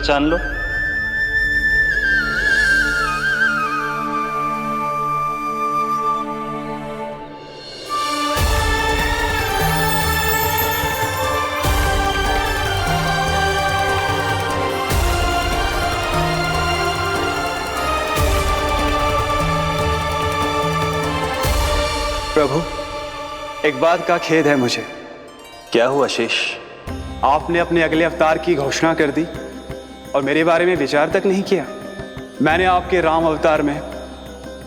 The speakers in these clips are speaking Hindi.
पहचान लो। प्रभु, एक बात का खेद है मुझे। क्या हुआ शेष? आपने अपने अगले अवतार की घोषणा कर दी और मेरे बारे में विचार तक नहीं किया। मैंने आपके राम अवतार में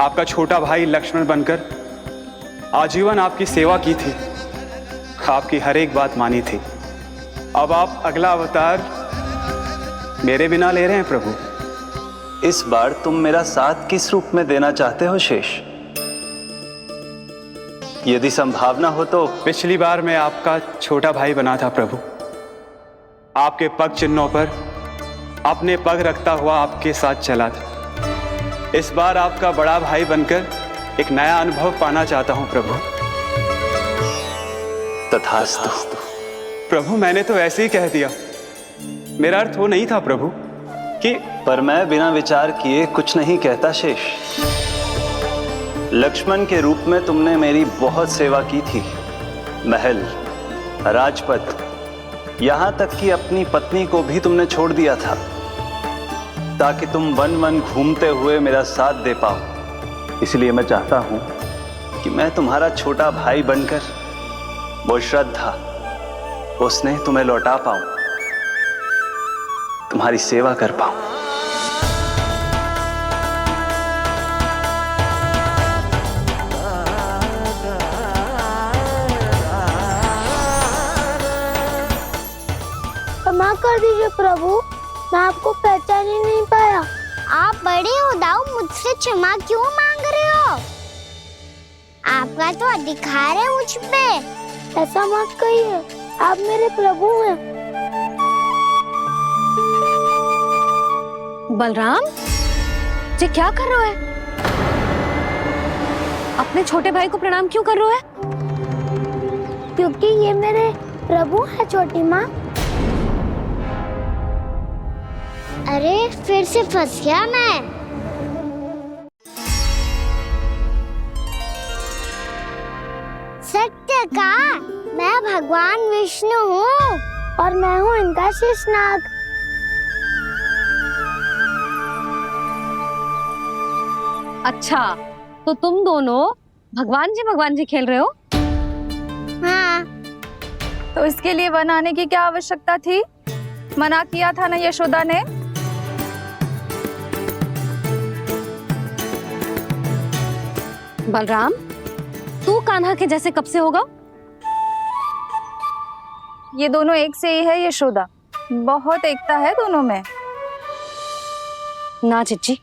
आपका छोटा भाई लक्ष्मण बनकर आजीवन आपकी सेवा की थी, आपकी हर एक बात मानी थी। अब आप अगला अवतार मेरे बिना ले रहे हैं प्रभु। इस बार तुम मेरा साथ किस रूप में देना चाहते हो शेष? यदि संभावना हो तो। पिछली बार मैं आपका छोटा भाई बना था प्रभु, आपके पग चिन्हों पर अपने पग रखता हुआ आपके साथ चला था। इस बार आपका बड़ा भाई बनकर एक नया अनुभव पाना चाहता हूं प्रभु। तथास्तु। प्रभु, मैंने तो ऐसे ही कह दिया, मेरा अर्थ वो नहीं था प्रभु कि। पर मैं बिना विचार किए कुछ नहीं कहता शेष। लक्ष्मण के रूप में तुमने मेरी बहुत सेवा की थी। महल, राजपथ, यहां तक कि अपनी पत्नी को भी तुमने छोड़ दिया था ताकि तुम वन वन घूमते हुए मेरा साथ दे पाओ। इसलिए मैं चाहता हूं कि मैं तुम्हारा छोटा भाई बनकर वो श्रद्धा, वो स्नेह तुम्हें लौटा पाऊं, तुम्हारी सेवा कर पाऊं। क्षमा कर दीजिए प्रभु, मैं आपको पहचान ही नहीं पाया। आप बड़े हो दाऊ, मुझसे क्षमा क्यों मांग रहे हो? आपका तो अधिकार है मुझ पे। ऐसा मत कहिए, आप मेरे प्रभु हैं। बलराम, ये क्या कर रहे हो? अपने छोटे भाई को प्रणाम क्यों कर रहे हो? क्योंकि ये मेरे प्रभु है छोटी माँ। अरे फिर से फंस गया मैं। सत्य का, मैं भगवान विष्णु हूँ और मैं हूँ इनका शेषनाग। अच्छा, तो तुम दोनों भगवान जी खेल रहे हो? हाँ। तो इसके लिए वन आने की क्या आवश्यकता थी? मना किया था ना यशोदा ने। बलराम, तू कान्हा के जैसे कब से होगा? ये दोनों एक से ही है यशोदा, बहुत एकता है दोनों में। ना चिच्ची,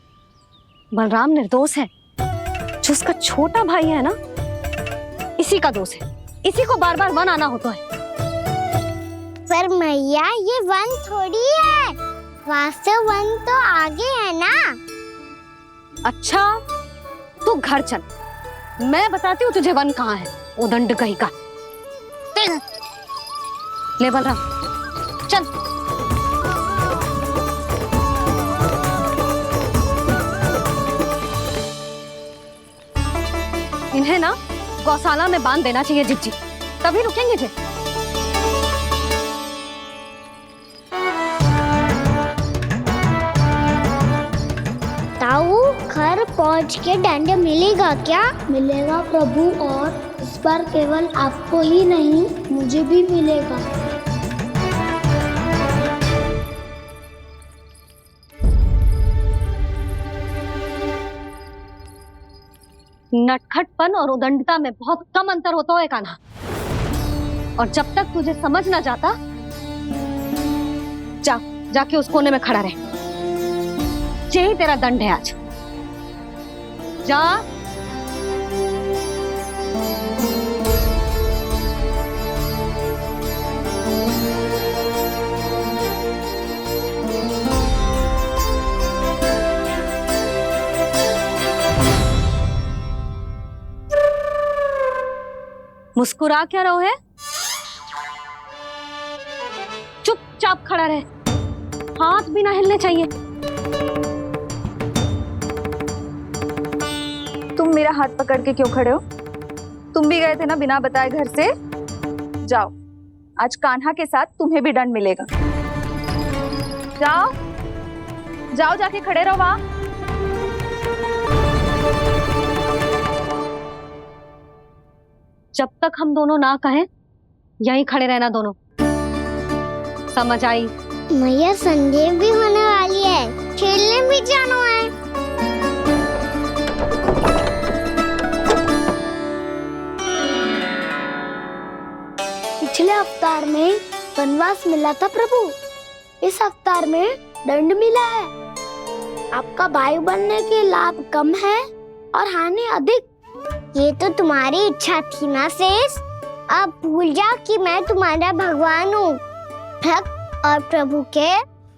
बलराम निर्दोष है। जो उसका छोटा भाई है ना, इसी का दोष है। इसी को बार बार वन आना होता है। पर मैया, ये वन थोड़ी है, वास्तव वन तो आगे है ना। अच्छा, तू घर चल, मैं बताती हूँ तुझे वन कहाँ है। उदंड कहीं का। ले बलराम, चल। इन्हें ना गौशाला में बांध देना चाहिए जिज्जी, तभी रुकेंगे जे। ताऊ, घर पहुंच के दंड मिलेगा क्या? मिलेगा प्रभु, और इस बार केवल आपको ही नहीं, मुझे भी मिलेगा। नटखटपन और उदंडता में बहुत कम अंतर होता है कान्हा, और जब तक तुझे समझ ना जाता, जाके उस कोने में खड़ा रहे। यही तेरा दंड है आज। जा। मुस्कुरा क्या रहो है? चुपचाप खड़ा रहे। हाथ भी ना हिलने चाहिए। तुम मेरा हाथ पकड़ के क्यों खड़े हो? तुम भी गए थे ना बिना बताए घर से। जाओ, आज कान्हा के साथ तुम्हें भी दंड मिलेगा। जाओ जाओ, जाके खड़े रहो वहां। जब तक हम दोनों ना कहें यहीं खड़े रहना दोनों, समझ आई? मैया संध्या भी होने वाली है, खेलने भी जाना है। पिछले अवतार में वनवास मिला था प्रभु, इस अवतार में दंड मिला है। आपका भाई बनने के लाभ कम है और हानि अधिक। ये तो तुम्हारी इच्छा थी ना शेष। अब भूल जा कि मैं तुम्हारा भगवान हूँ। भक्त और प्रभु के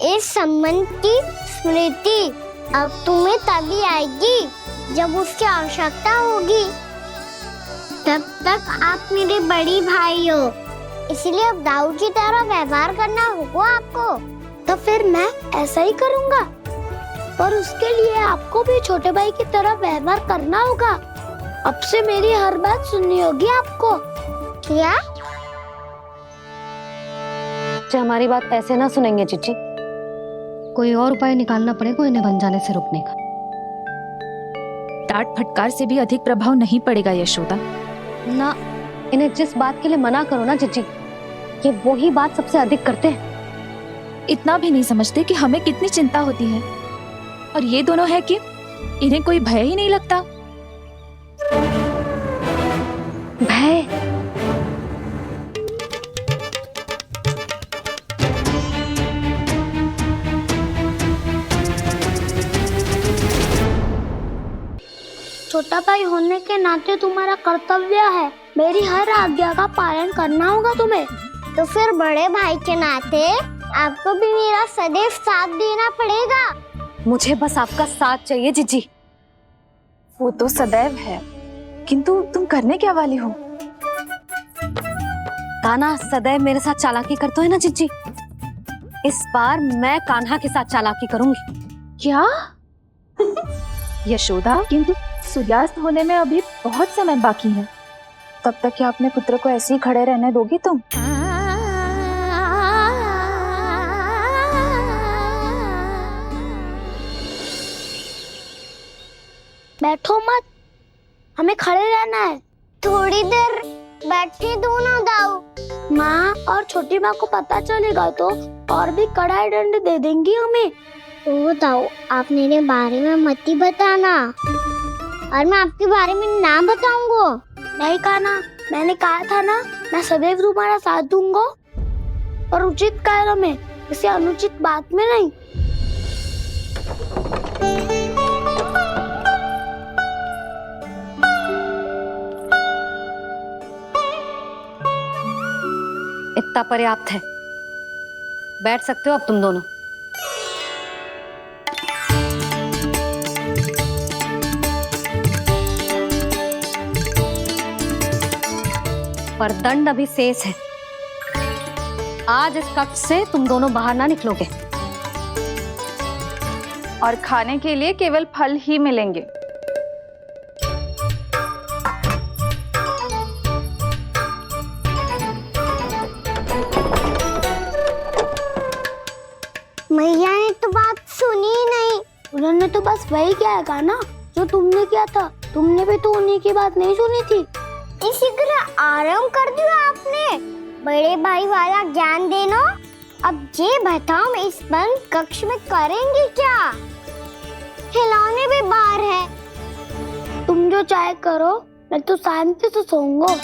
इस संबंध की स्मृति अब तुम्हें तभी आएगी जब उसकी आवश्यकता होगी। तब तक आप मेरे बड़ी भाई हो, इसलिए अब दाऊद की तरह व्यवहार करना होगा आपको। तो फिर मैं ऐसा ही करूँगा, पर उसके लिए आपको भी छोटे भाई की तरह व्यवहार करना होगा। अब से मेरी हर बात सुननी होगी आपको। क्या? जो हमारी बात ऐसे ना सुनेंगे चिच्ची, कोई और उपाय निकालना पड़ेगा इन्हें बन जाने से रुकने का। डांट फटकार से भी अधिक प्रभाव नहीं पड़ेगा यशोदा। ना, इन्हें जिस बात के लिए मना करो ना चिच्ची, ये वही बात सबसे अधिक करते हैं। इतना भी नहीं समझते कि हमें कितनी चिंता होती है, और ये दोनों है कि इन्हें कोई भय ही नहीं लगता। भय? छोटा भाई होने के नाते तुम्हारा कर्तव्य है, मेरी हर आज्ञा का पालन करना होगा तुम्हें। तो फिर बड़े भाई के नाते आपको भी मेरा सदैव साथ देना पड़ेगा। मुझे बस आपका साथ चाहिए जीजी। वो तो सदैव है, किंतु तुम करने क्या वाली हो? कान्हा सदैव मेरे साथ चालाकी करता है ना जीजी, इस बार मैं कान्हा के साथ चालाकी करूंगी। क्या? यशोदा, किंतु सूर्यास्त होने में अभी बहुत समय बाकी है, तब तक क्या अपने पुत्र को ऐसे ही खड़े रहने दोगी तुम? बैठो मत, हमें खड़े रहना है। थोड़ी देर बैठे दो ना दाऊ। माँ और छोटी माँ को पता चलेगा तो और भी कड़ा दंड दे देंगी हमें। ओ दाऊ, आप मेरे बारे में मत ही बताना, और मैं आपके बारे में ना बताऊंगा। नहीं कान्हा, मैंने कहा था ना, मैं सदैव तुम्हारा साथ दूंगा, और उचित कार्य में, किसी अनुचित बात में नहीं। इतना पर्याप्त है, बैठ सकते हो अब तुम दोनों। पर दंड अभी शेष है। आज इस कक्ष से तुम दोनों बाहर ना निकलोगे, और खाने के लिए केवल फल ही मिलेंगे। मैया ने तो बात सुनी ही नहीं। उन्होंने तो बस वही किया ना जो तुमने किया था। तुमने भी तो उन्हीं की बात नहीं सुनी थी। इसी तरह आराम कर दिया आपने। बड़े भाई वाला ज्ञान देना। अब ये बताओ, इस बंद कक्ष में करेंगे क्या? खिलौने भी बाहर है। तुम जो चाहे करो, मैं तो शांति से सोऊंगा।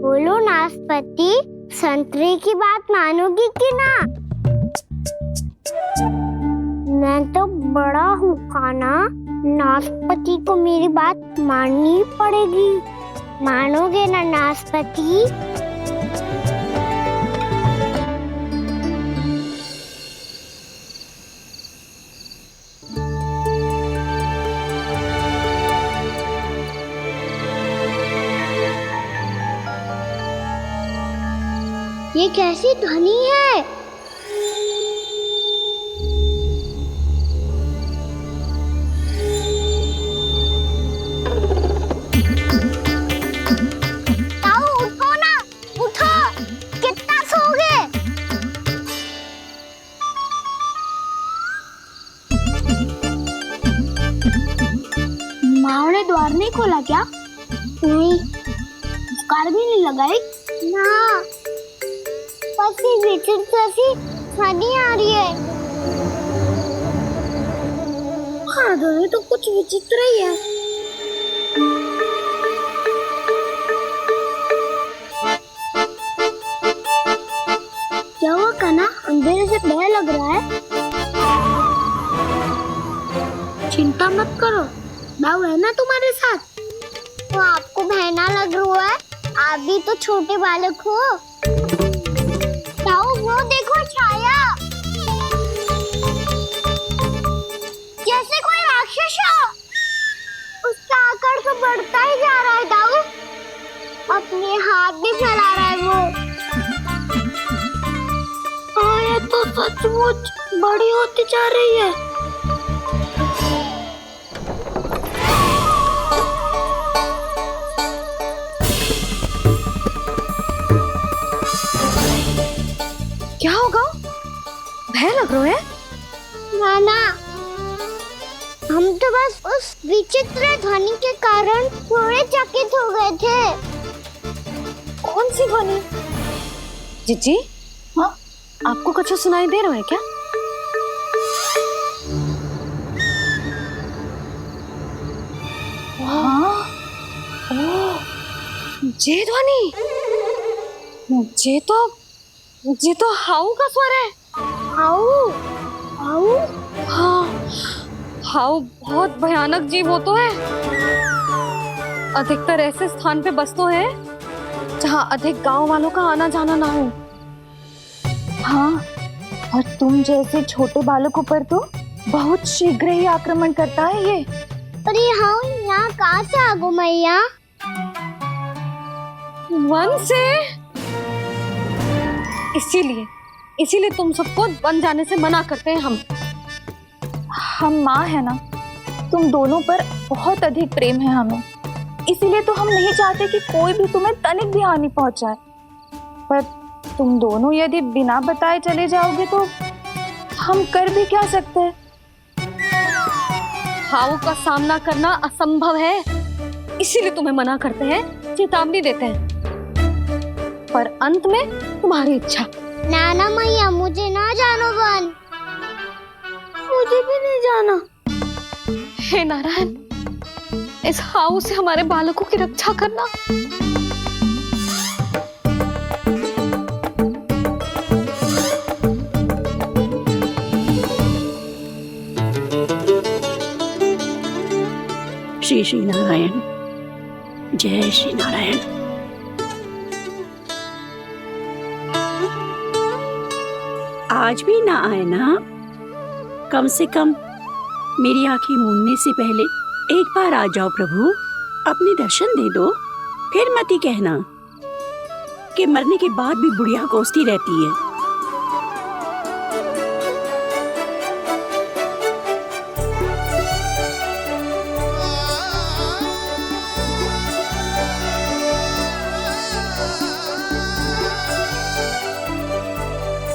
बोलो नाशपाती, संतरे की बात मानोगी कि ना? मैं तो बड़ा हूँ कान्हा, नाशपति को मेरी बात माननी पड़ेगी। मानोगे ना नाशपति? ये कैसी ध्वनि है? ताऊ उठो ना, उठो, कितना सोओगे? माँ ने द्वार नहीं खोला क्या? नहीं। कार भी नहीं लगाई? ना। बस ये विचित्र सी ध्वनि आ रही है। हाँ, ध्वनि तो कुछ विचित्र ही है। क्या हुआ कान्हा? अंधेरे से भय लग रहा है। चिंता मत करो, दाऊ है ना तुम्हारे साथ। तो आपको भय ना लग रहा है? आप भी तो छोटे बालक हो। दाऊ वो देखो छाया, जैसे कोई राक्षस हो। उसका आकार तो बढ़ता ही जा रहा है दाऊ। अपने हाथ भी फैला रहा है वो। हाँ, ये तो सचमुच बड़ी होती जा रही है। क्या होगा? भय लग रहा है? नाना, हम तो बस उस विचित्र ध्वनि के कारण थोड़े चकित हो गए थे। कौन सी ध्वनि? जीजी, हाँ, आपको कुछ सुनाई दे रहा है क्या? हाँ, ओह, ये ध्वनि, ये तो हाउ का स्वर है। हाउ? हाउ? हाँ, हाउ बहुत भयानक जीव हो तो है। अधिकतर ऐसे स्थान पे बसते हैं जहाँ अधिक गांव वालों का आना जाना ना हो। हाँ, और तुम जैसे छोटे बालकों पर तो बहुत शीघ्र ही आक्रमण करता है ये। अरे हाउ यहाँ कहाँ से आ गो मैया? वन से। इसीलिए तुम सबको वन जाने से मना करते हैं हम माँ है ना, तुम दोनों पर बहुत अधिक प्रेम है हमें। इसीलिए तो हम नहीं चाहते कि कोई भी तुम्हें तनिक भी हानि पहुंचाए। पर तुम दोनों यदि बिना बताए चले जाओगे तो हम कर भी क्या सकते हैं? हाउ का सामना करना असंभव है, इसीलिए तुम्हें मना करते हैं, चेतावनी देते हैं। पर अंत में तुम्हारी इच्छा। नाना मैया, मुझे ना जानो वन। मुझे भी नहीं जाना। हे नारायण, इस हाउ से हमारे बालकों की रक्षा करना। श्री श्री नारायण, जय श्री नारायण। आज भी ना आए ना? कम से कम मेरी आंखें मूंदने से पहले एक बार आ जाओ प्रभु, अपने दर्शन दे दो। फिर मत ही कहना कि मरने के बाद भी बुढ़िया कोसती रहती है।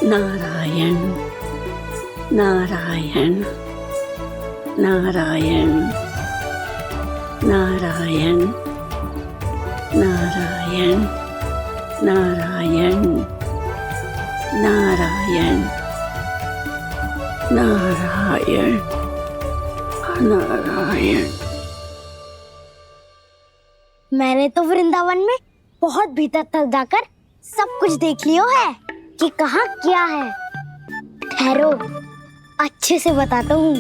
नारायण नारायण नारायण नारायण नारायण नारायण नारायण नारायण नारायण। मैंने तो वृंदावन में बहुत भीतर तक जाकर सब कुछ देख लियो है कि कहाँ क्या है। ठहरो, अच्छे से बताता हूँ।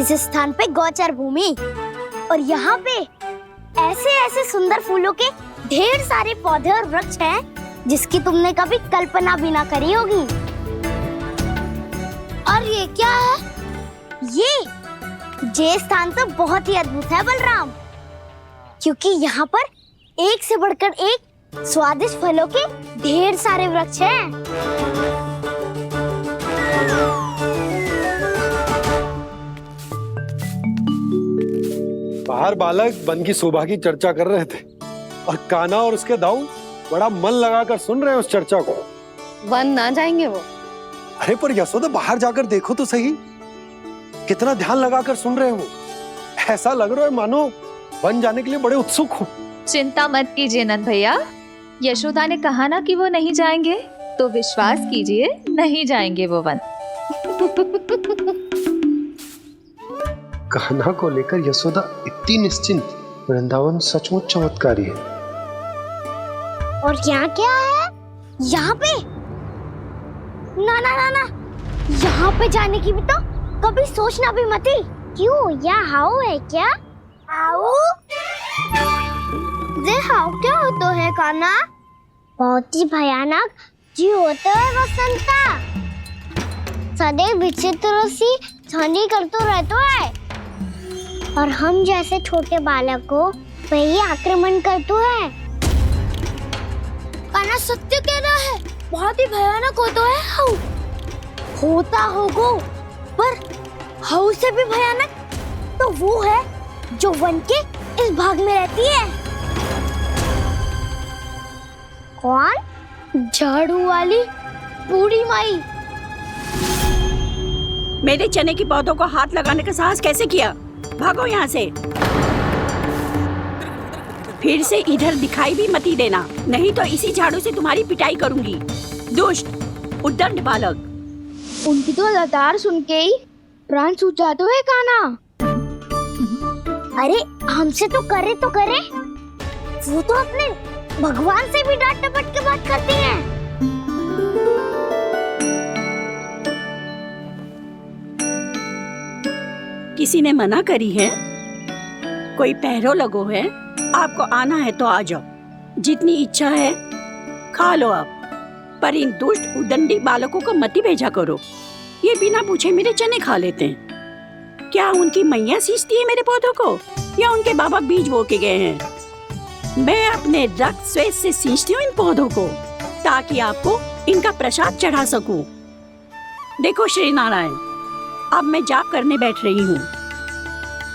इस स्थान पे गोचर भूमि और यहाँ पे ऐसे ऐसे सुंदर फूलों के ढेर सारे पौधे और वृक्ष हैं जिसकी तुमने कभी कल्पना भी ना करी होगी। और ये क्या है? ये स्थान तो बहुत ही अद्भुत है बलराम, क्योंकि यहाँ पर एक से बढ़कर एक स्वादिष्ट फलों के ढेर सारे वृक्ष हैं। बाहर बालक वन की शोभा की चर्चा कर रहे थे और कान्हा और उसके दाऊ बड़ा मन लगाकर सुन रहे हैं उस चर्चा को। वन ना जाएंगे वो? अरे पर यशोदा बाहर जाकर देखो तो सही, कितना ध्यान लगाकर सुन रहे हो। ऐसा लग रहा है मानो वन जाने के लिए बड़े उत्सुक हो। चिंता मत कीजिए नंद भैया, यशोदा ने कहा ना कि वो नहीं जाएंगे, तो विश्वास कीजिए नहीं जाएंगे वो वन। कान्हा को लेकर यशोदा इतनी निश्चिंत, वृंदावन सचमुच चमत्कारी है। और यहाँ क्या है? यहाँ पे ना ना ना ना, यहाँ पे जाने की भी तो कभी सोचना भी मत ही। क्यों, यहाँ हाउ है क्या? हाउ? ये हाउ क्या होता है कान्हा? बहुत ही भयानक जी होता है वसंता, सदैव विचित्र सी ध्वनि करते रहता है और हम जैसे छोटे बालक को वही आक्रमण करते हैं। कान्हा सत्य कह रहा है, बहुत ही भयानक होता है हाउ। होता होगा, पर हाउ से भी भयानक तो वो है जो वन के इस भाग में रहती है। कौन? झाड़ू वाली बूढ़ी माई। मेरे चने की पौधों को हाथ लगाने का साहस कैसे किया? भागो यहाँ से, फिर से इधर दिखाई भी मत ही देना, नहीं तो इसी झाड़ू से तुम्हारी पिटाई करूंगी। दुष्ट उद्दंड बालक। उनकी तो लतार सुन के ही प्राण सूझ जाते हैं कान्हा। अरे हमसे तो करे, वो तो अपने भगवान से भी डांट डपट के बात करती हैं। किसी ने मना करी है? कोई पहरो लगो है? आपको आना है तो आ जाओ, जितनी इच्छा है खा लो आप, पर इन दुष्ट उदंडी बालकों को मत ही भेजा करो। ये बिना पूछे मेरे चने खा लेते हैं। क्या उनकी मैया सींचती है मेरे पौधों को, या उनके बाबा बीज बो के गए हैं? मैं अपने रक्त स्वेद से सींचती हूँ इन पौधों को, ताकि आपको इनका प्रसाद चढ़ा सकूं। देखो श्री नारायण, अब मैं जाप करने बैठ रही हूँ।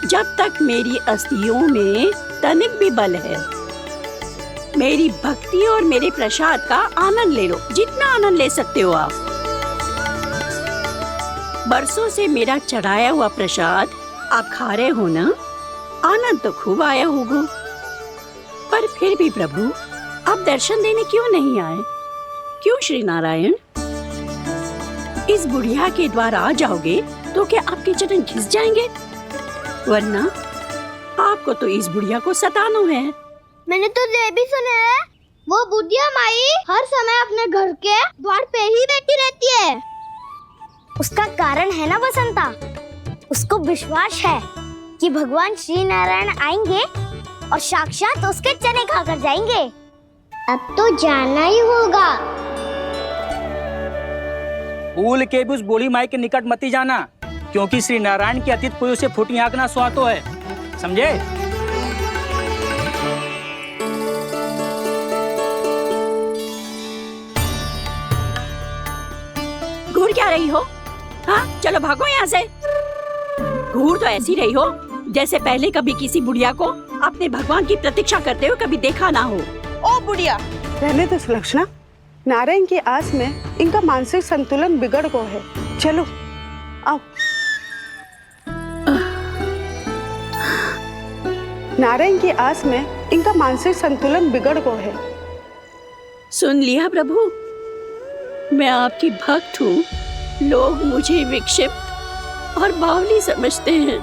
जब तक मेरी अस्थियों में तनिक भी बल है, मेरी भक्ति और मेरे प्रसाद का आनंद ले लो, जितना आनंद ले सकते हो आप। बरसों से मेरा चढ़ाया हुआ प्रसाद आप खा रहे हो ना, आनंद तो खूब आया होगा, पर फिर भी प्रभु आप दर्शन देने क्यों नहीं आए? क्यों श्री नारायण? इस बुढ़िया के द्वार आ जाओगे तो क्या आपके चरण घिस जाएंगे? वरना आपको तो इस बुढ़िया को सताना है। मैंने तो ये भी सुना है, वो बुढ़िया माई हर समय अपने घर के द्वार पे ही बैठी रहती है। उसका कारण है ना बसंता, उसको विश्वास है कि भगवान श्री नारायण आएंगे और साक्षात उसके चने खाकर जाएंगे। अब तो जाना ही होगा। भूल के भी उस बूढ़ी माई के निकट मत ही जाना, क्योंकि श्री नारायण की अतीत पुरुष से फूटी आंख ना सुहातो है, समझे? घूर क्या रही हो? हाँ, चलो भागो यहाँ से। घूर तो ऐसी रही हो जैसे पहले कभी किसी बुढ़िया को अपने भगवान की प्रतीक्षा करते हुए कभी देखा ना हो। ओ बुढ़िया, रहने तो सुलक्षणा, नारायण की आस में इनका मानसिक संतुलन बिगड़ गया है। चलो आओ। नारायण की आस में इनका मानसिक संतुलन बिगड़ गया है। सुन लिया प्रभु, मैं आपकी भक्त हूँ। लोग मुझे विक्षिप्त और बावली समझते हैं।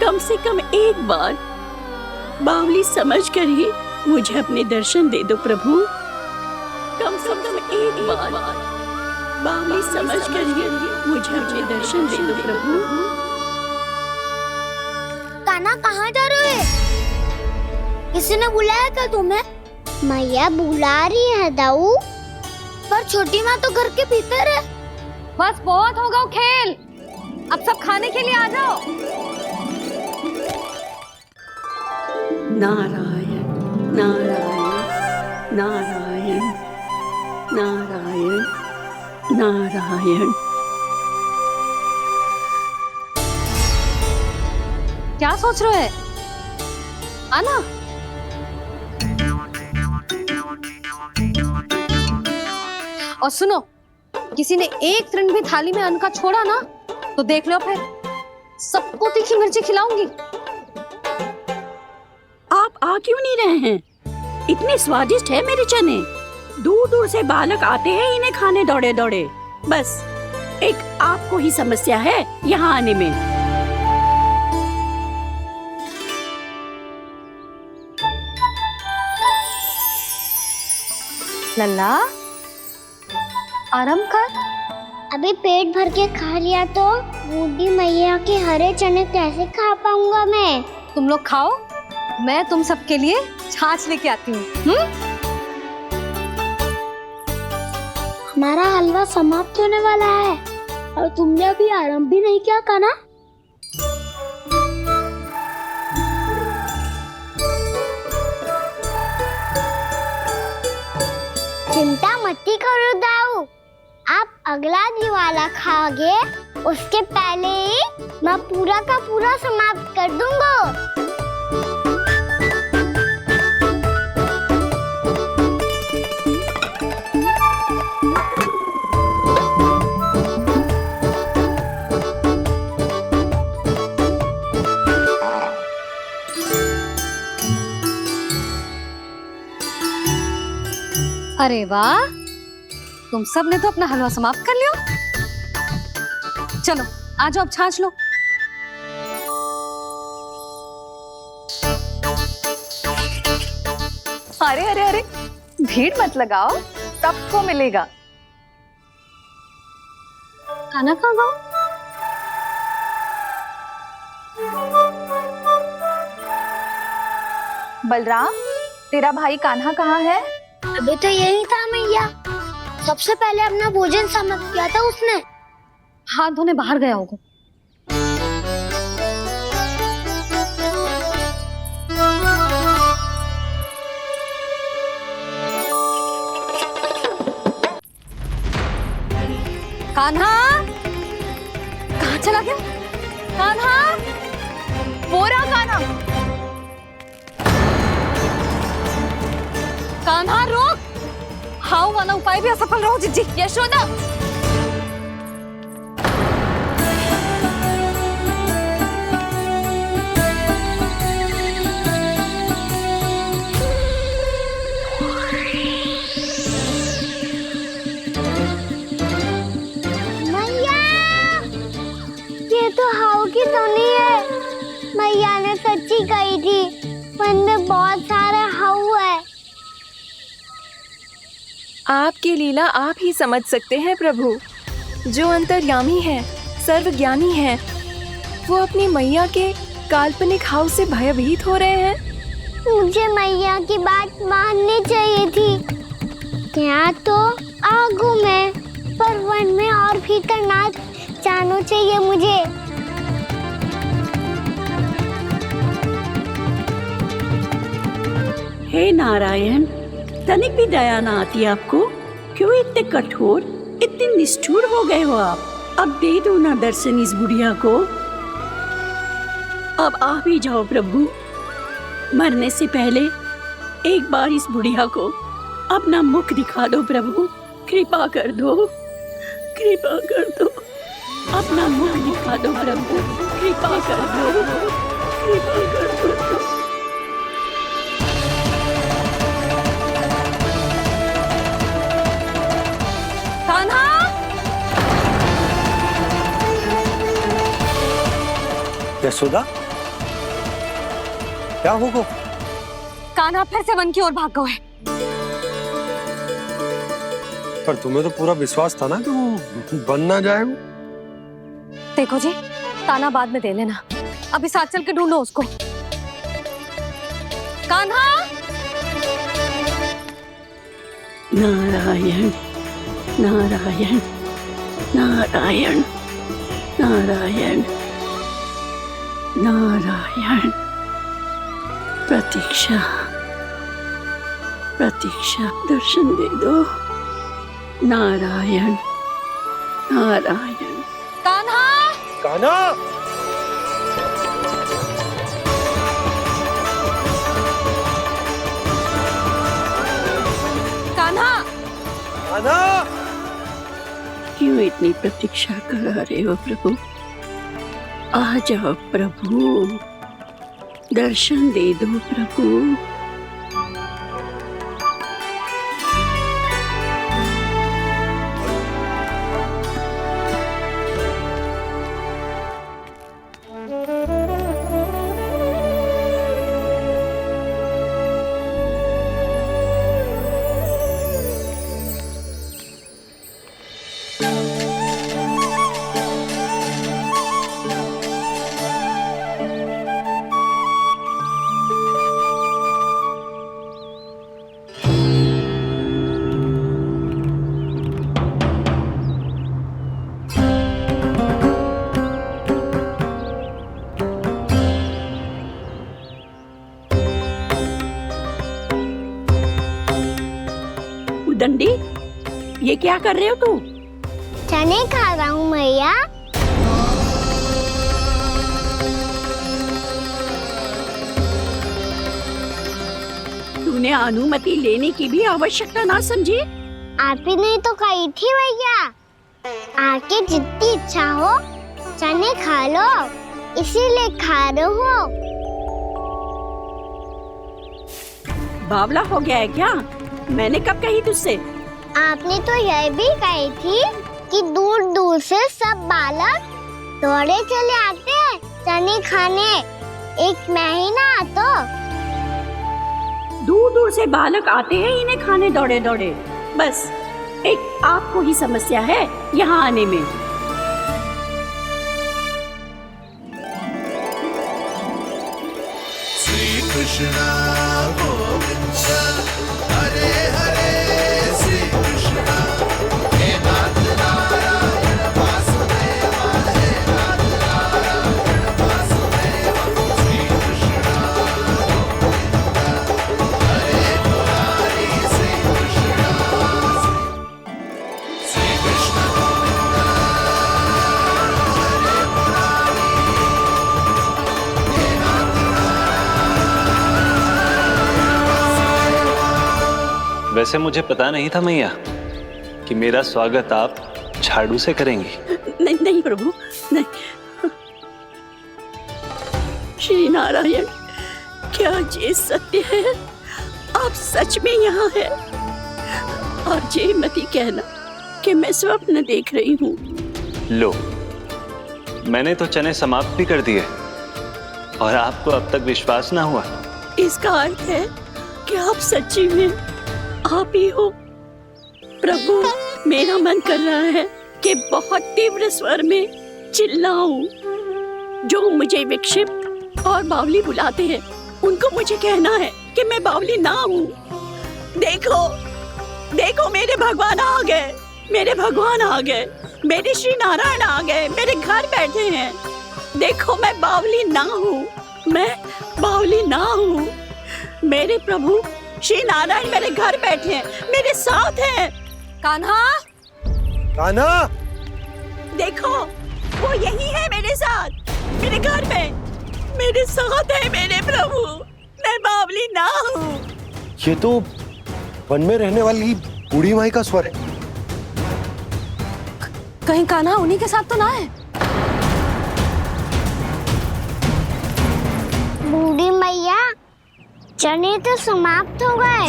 कम से कम एक बार बावली समझकर ही मुझे अपने दर्शन दे दो प्रभु। कम से कम एक बार बावली समझकर ही मुझे अपने दर्शन दे दो प्रभु। कान्हा कहाँ जा रहे हो? किसी ने बुलाया क्या तुम्हें? मैया बुला रही है दाऊ। पर छोटी माँ तो घर के भीतर है। बस बहुत होगा वो खेल, अब सब खाने के लिए आ जाओ। नारायण नारायण नारायण नारायण नारायण। क्या सोच रहे हैं? आना। और सुनो, किसी ने एक तृण भी थाली में अन्न का छोड़ा ना तो देख लो, फिर सबको तीखी मिर्ची खिलाऊंगी। आप आ क्यों नहीं रहे हैं? इतने स्वादिष्ट है मेरे चने। दूर दूर से बालक आते हैं इन्हें खाने दौड़े दौड़े। बस एक आपको ही समस्या है यहाँ आने में। लल्ला, आराम कर। अभी पेट भर के खा लिया तो बूढ़ी मैया के हरे चने कैसे खा पाऊंगा मैं? तुम लोग खाओ, मैं तुम सबके लिए छाछ लेके आती हूँ। हमारा हलवा समाप्त होने वाला है और तुमने अभी आराम भी नहीं किया कान्हा। चिंता मत करो दाऊ, आप अगला दिवाला खाओगे उसके पहले ही मैं पूरा का पूरा समाप्त कर दूंगा। अरे वाह, तुम सब ने तो अपना हलवा समाप्त कर लिया। चलो आ जाओ, अब छाछ लो। अरे अरे अरे, भीड़ मत लगाओ, सबको मिलेगा। खाना खा गो। बलराम, तेरा भाई कान्हा कहाँ है? अभी तो यही था मैया, सबसे पहले अपना भोजन समाप्त किया था उसने। हाथ धोने बाहर गया होगा। कान्हा कहाँ चला गया? कान्हा, वो रहा कान्हा। कान्हा रोक, हाउ वाला उपाय भी असफल रहो जिज्जी। यशोदा, मैया, ये तो हाउ की धुनी है। मैया ने सच्ची कही थी, वन में बहुत सारे हाउ है। आपकी लीला आप ही समझ सकते हैं प्रभु। जो अंतर्यामी है, सर्वज्ञानी है, वो अपनी मैया के काल्पनिक हाव से भयभीत हो रहे हैं। मुझे मैया की बात माननी चाहिए थी। यहाँ तो आगू में, पर वन में और भीतर ना जाना चाहिए मुझे। हे नारायण, तनिक भी दया ना आती आपको? क्यों इतने कठोर, इतने निष्ठुर हो गए हो आप? अब दे दो ना दर्शन इस बुढ़िया को। अब आ भी जाओ प्रभु। मरने से पहले एक बार इस बुढ़िया को अपना मुख दिखा दो प्रभु। कृपा कर दो, कृपा कर दो। अपना मुख दिखा दो प्रभु, कृपा कर दो, कृपा कर दो। कान्हा, यशोदा, क्या होगा? कान्हा फिर से वन की ओर भाग गए। पर तुम्हें तो पूरा विश्वास था ना कि वो बन ना जाए। वो देखो जी, ताना बाद में दे लेना, अभी साथ चल के ढूंढो उसको। कान्हा, नारायण नारायण नारायण नारायण नारायण। प्रतीक्षा प्रतीक्षा, दर्शन दे दो। नारायण नारायण। कान्हा, कान्हा, कान्हा, कान्हा। क्यों इतनी प्रतीक्षा करा रहे हो प्रभु? आ जाओ प्रभु, दर्शन दे दो प्रभु। दंडी, ये क्या कर रहे हो तू? चने खा रहा हूँ मैया। तूने अनुमति लेने की भी आवश्यकता ना समझी? आप ही ने तो कही थी भैया, आके जितनी इच्छा हो चने खा लो, इसीलिए खा रहे हो। बावला हो गया है क्या? मैंने कब कही तुझसे? आपने तो यह भी कही थी कि दूर दूर से सब बालक दौड़े चले आते हैं चने खाने, एक महीना तो दूर दूर से बालक आते हैं इन्हें खाने दौड़े दौड़े। बस एक आपको ही समस्या है यहाँ आने में। श्री कृष्ण गोविंद हरे हरे, श्री कृष्ण हे नाथ नारायण वासुदेव, हे नाथ नारायण वासुदेव। श्री कृष्ण गोविंद हरे मुरारी, श्री कृष्ण श्री कृष्ण गोविंद हरे मुरारी, हे नाथ वैसे मुझे पता नहीं था मैया कि मेरा स्वागत आप झाड़ू से करेंगी। नहीं नहीं प्रभु, नहीं। श्री नारायण, क्या ये सत्य है? आप सच में यहाँ हैं? और ये मत ही कहना कि मैं स्वप्न देख रही हूँ। लो, मैंने तो चने समाप्त भी कर दिए और आपको अब तक विश्वास ना हुआ। इसका अर्थ है कि आप सच्ची में आप ही हो। प्रभु, मेरा मन कर रहा है कि बहुत तीव्र स्वर में चिल्लाऊं। जो मुझे विक्षिप्त और बावली बुलाते हैं उनको मुझे कहना है कि मैं बावली ना हूँ। देखो देखो, मेरे भगवान आ गए, मेरे भगवान आ गए, मेरे श्री नारायण आ गए, मेरे घर बैठे हैं। देखो, मैं बावली ना हूँ, मैं बावली ना हूँ। मेरे प्रभु श्री नारायण मेरे घर बैठे हैं, मेरे साथ हैं। कान्हा, कान्हा, देखो, वो यही है मेरे साथ, मेरे घर में, मेरे साथ है मेरे प्रभु। मैं बावली ना हूँ। ये तो वन में रहने वाली बूढ़ी माई का स्वर है। कहीं कान्हा उन्हीं के साथ तो ना है? बूढ़ी मैया, चने तो समाप्त हो गए।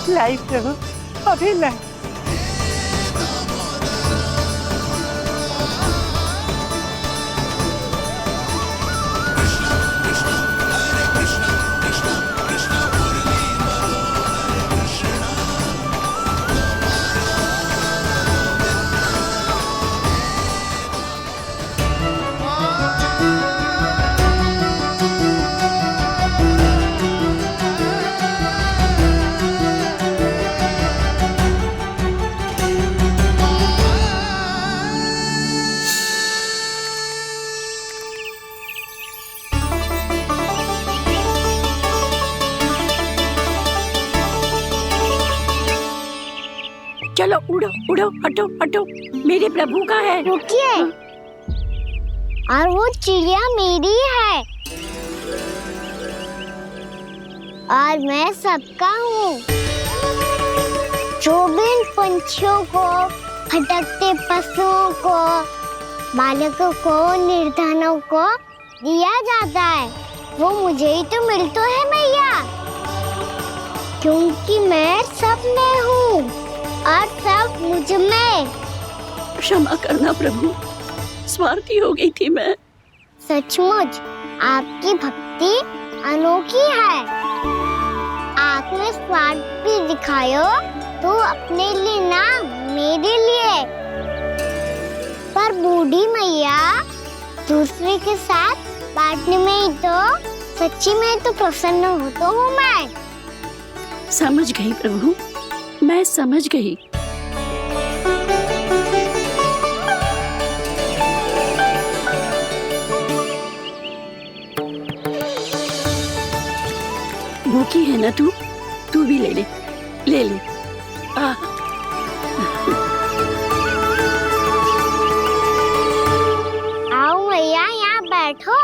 लाई प्रभु, अभी लाई। चलो उड़ो उड़ो, हटो हटो, मेरे प्रभु का है। रुकिए, और वो चिड़िया मेरी है और मैं सबका हूँ। जो भी इन पंछियों को, भटकते पशुओं को, बालकों को, निर्धनों को दिया जाता है, वो मुझे ही तो मिलता है मैया, क्योंकि मैं सब में हूँ और सब मुझ में। क्षमा करना प्रभु, स्वार्थी हो गई थी मैं। सचमुच आपकी भक्ति अनोखी है। आपने स्वार्थ भी दिखायो तो अपने लिए ना, मेरे लिए। पर बूढ़ी मैया दूसरे के साथ बांटने में ही तो सच्ची में तो प्रसन्न होता हूँ मैं। समझ गई प्रभु, मैं समझ गई। भूखी है ना तू? तू भी ले ले, ले ले। आओ मैया, यहाँ बैठो।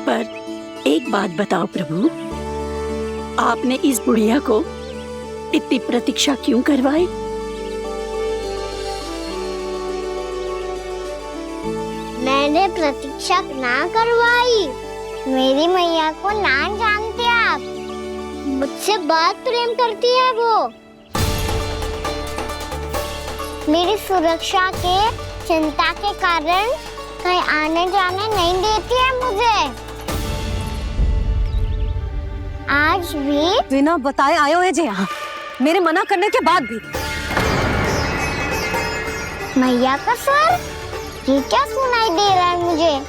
पर एक बात बताओ प्रभु, आपने इस बुढ़िया को इतनी प्रतीक्षा क्यों करवाई? मैंने प्रतीक्षा ना करवाई। मेरी मैया को ना जानते आप, मुझसे बहुत प्रेम करती है वो। मेरी सुरक्षा के चिंता के कारण कहीं आने जाने नहीं देती है मुझे। आज भी बिना बताए आए हुए जे यहाँ, मेरे मना करने के बाद भी। मैया का स्वर, ये क्या सुनाई दे रहा है मुझे?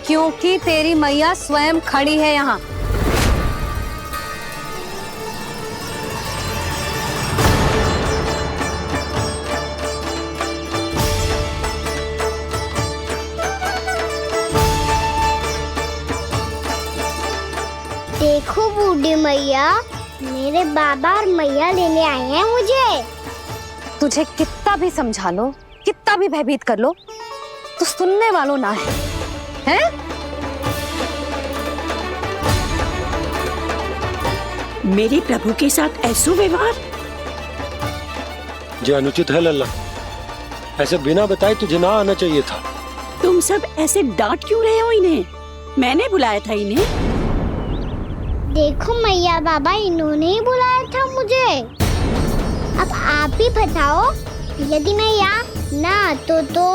क्योंकि तेरी मैया स्वयं खड़ी है यहाँ। देखो बूढ़ी मैया, मेरे बाबा और मैया लेने आए हैं मुझे। तुझे कितना भी समझा लो, कितना भी भयभीत कर लो, तो सुनने वालों ना है, हैं? मेरे प्रभु के साथ ऐसा व्यवहार जो अनुचित है लल्ला। ऐसे बिना बताए तुझे ना आना चाहिए था। तुम सब ऐसे डांट क्यों रहे हो इन्हें? मैंने बुलाया था इन्हें। देखो मैया बाबा, इन्होंने ही बुलाया था मुझे। अब आप ही बताओ, यदि मैं यहाँ ना आतो तो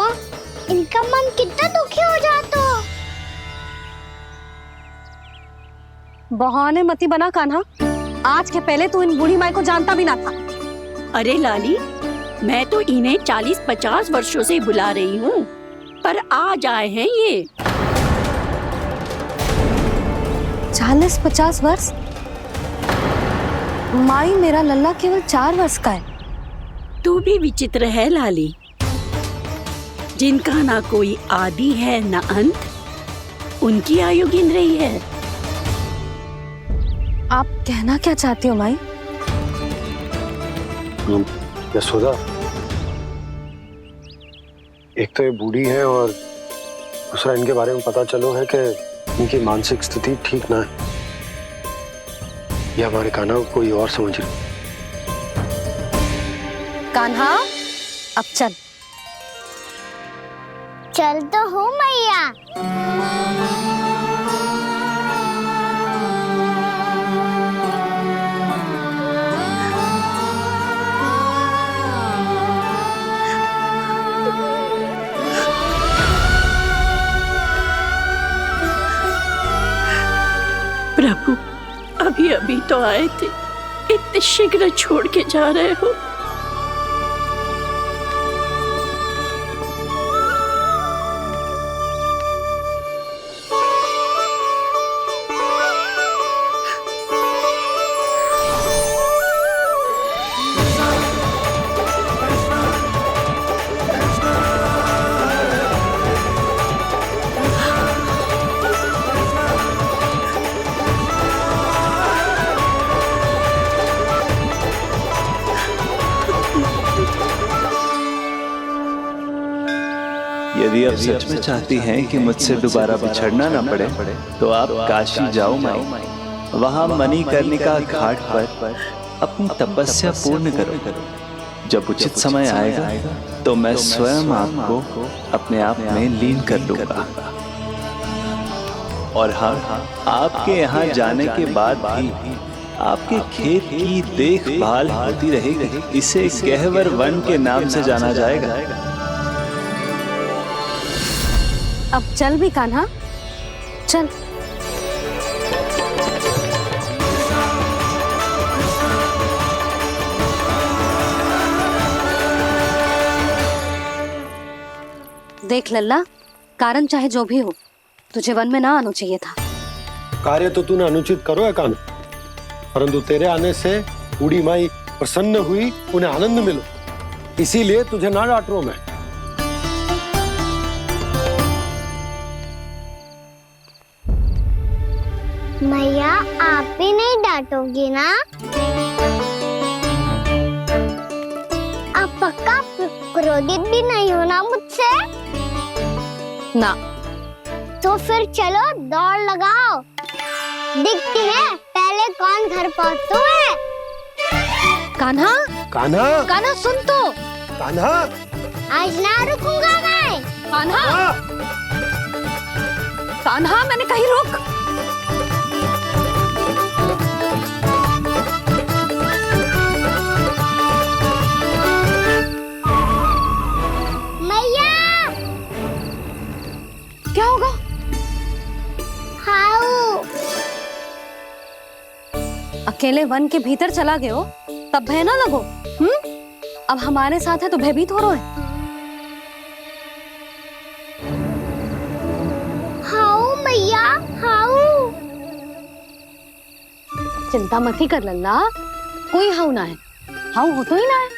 इनका मन कितना दुखी हो जाता। बहाने मती बना कान्हा, आज के पहले तू इन बूढ़ी माई को जानता भी ना था। अरे लाली, मैं तो इन्हें 40-50 वर्षों से बुला रही हूँ, पर आज आए हैं ये। 40-50 वर्ष? माई, मेरा लल्ला केवल 4 वर्ष का है। तू भी विचित्र है लाली, जिनका ना कोई आदि है ना अंत, उनकी आयु गिन रही है। आप कहना क्या चाहती हो माई? यशोदा, एक तो ये बूढ़ी है और दूसरा इनके बारे में पता चलो है कि इनकी मानसिक स्थिति ठीक ना है। ये हमारे कान्हा को कोई और समझ रही। कान्हा, अब चल। चल तो हूँ मैया। प्रभु, अभी अभी तो आए थे, इतने शीघ्र छोड़ के जा रहे हो। यदि आप सच में चाहती हैं कि मुझसे दोबारा बिछड़ना न पड़े तो आप काशी जाओ माई। वहां मणिकर्णिका घाट पर अपनी तपस्या पूर्ण करो। जब उचित समय आएगा तो मैं स्वयं आपको अपने आप में लीन कर लूंगा। और हाँ, आपके यहाँ जाने के बाद भी आपके खेत की देखभाल होती रहेगी। इसे गहवर वन के नाम से जाना जाएगा। अब चल भी कान्हा, चल। देख लल्ला, कारण चाहे जो भी हो, तुझे वन में ना आना चाहिए था। कार्य तो तूने अनुचित करो है कान्हा, परंतु तेरे आने से बूढ़ी माई प्रसन्न हुई, उन्हें आनंद मिलो, इसीलिए तुझे ना डांट रहा हूं मैं। मैया, आप भी नहीं डांटोगी ना? आप पक्का क्रोधित भी नहीं हो ना मुझसे? ना। तो फिर चलो दौड़ लगाओ, दिखती है पहले कौन घर पहुंचता है। कान्हा, कान्हा, कान्हा सुन तो। कान्हा, आज ना रुकूंगा मैं। कान्हा, कान्हा, मैंने कहीं रुक। मैया, क्या होगा? हाउ अकेले वन के भीतर चला गए हो तब भय ना लगो। अब हमारे साथ है तो भयभीत हो रहे हैं। हाउ मैया, हाउ। चिंता मत ही कर लल्ला, कोई हाउ ना है। हाउ हो तो ही ना है।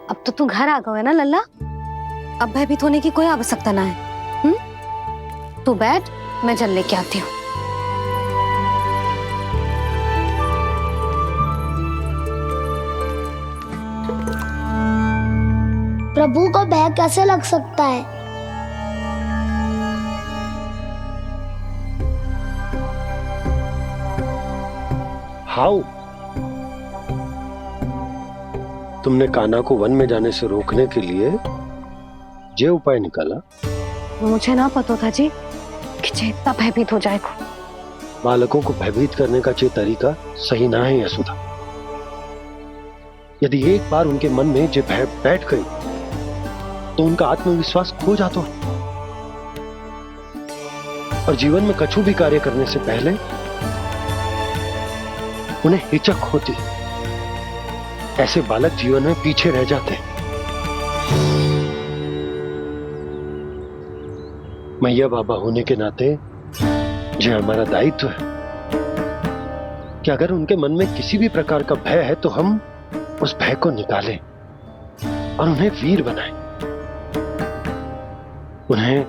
अब तो तू घर आ गया है ना लल्ला, अब भयभीत होने की कोई आवश्यकता ना है। तू बैठ, मैं जल लेके आती हूँ। प्रभु को भय कैसे लग सकता है? हाउ? तुमने कान्हा को वन में जाने से रोकने के लिए ये उपाय निकाला? मुझे ना पता था जी कि जे इतना भयभीत हो जाएगा। बालकों को भयभीत करने का ये तरीका सही ना है यशोदा। यदि एक बार उनके मन में ये भय बैठ गई तो उनका आत्मविश्वास खो जाता है और जीवन में कछु भी कार्य करने से पहले उन्हें हिचक होती। ऐसे बालक जीवन में पीछे रह जाते हैं। मैया बाबा होने के नाते ये हमारा दायित्व है कि अगर उनके मन में किसी भी प्रकार का भय है तो हम उस भय को निकालें और उन्हें वीर बनाएं, उन्हें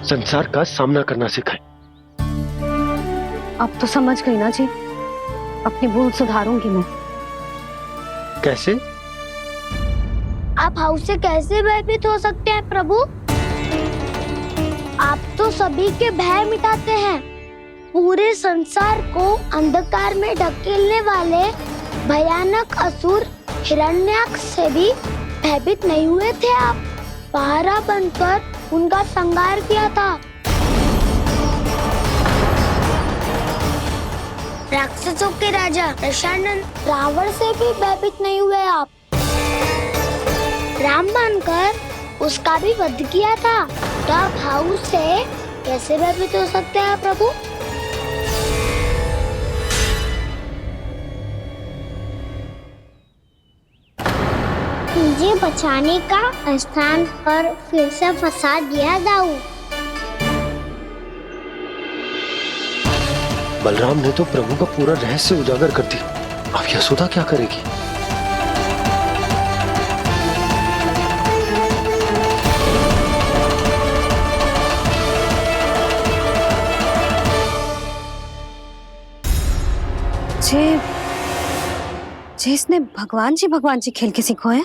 संसार का सामना करना सिखाएं। अब तो समझ गई ना जी, अपनी भूल सुधारूंगी मैं। कैसे? आप हाउ से कैसे भयभीत हो सकते हैं प्रभु? आप तो सभी के भय मिटाते हैं। पूरे संसार को अंधकार में ढकेलने वाले भयानक असुर हिरण्याक्ष से भी भयभीत नहीं हुए थे आप। पहरा बनकर उनका संहार किया था। राक्षसों के राजा दशानन रावण से भी भयभीत नहीं हुए आप। राम बनकर उसका भी वध किया था। तो आप हाउ से कैसे भयभीत हो सकते हैं प्रभु? मुझे बचाने का स्थान पर फिर से फंसा दिया दाऊ। बलराम ने तो प्रभु का पूरा रहस्य उजागर कर दिया। अब यशोदा क्या करेगी? जे इसने भगवान जी खेल के सीखो है,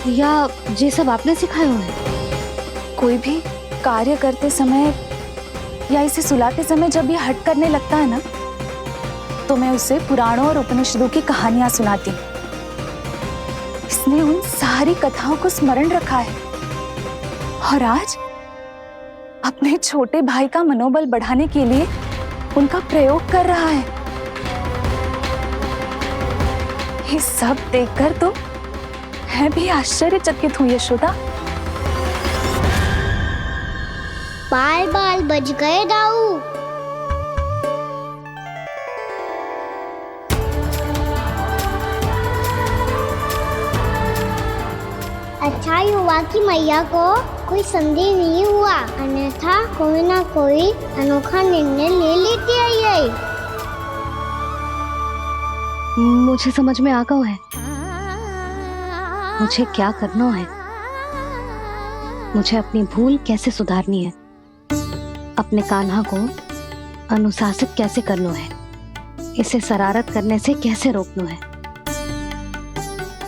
या ये सब आपने सिखाए हुए हैं? कोई भी कार्य करते समय या इसे सुलाते समय जब ये हट करने लगता है ना, तो मैं उसे पुराणों और उपनिषदों की कहानियां सुनाती हूँ। इसने उन सारी कथाओं को स्मरण रखा है और आज अपने छोटे भाई का मनोबल बढ़ाने के लिए उनका प्रयोग कर रहा है। ये सब देखकर तो मैं भी आश्चर्यचकित हूँ यशोदा। बाल बच गए दाऊ। अच्छा ही हुआ कि मैया को कोई संदेह नहीं हुआ, अन्यथा कोई ना कोई अनोखा निर्णय ले लेती है ये। मुझे समझ में आ गया है मुझे क्या करना है। मुझे अपनी भूल कैसे सुधारनी है, अपने कान्हा को अनुशासित कैसे करना है, इसे शरारत करने से कैसे रोकना है,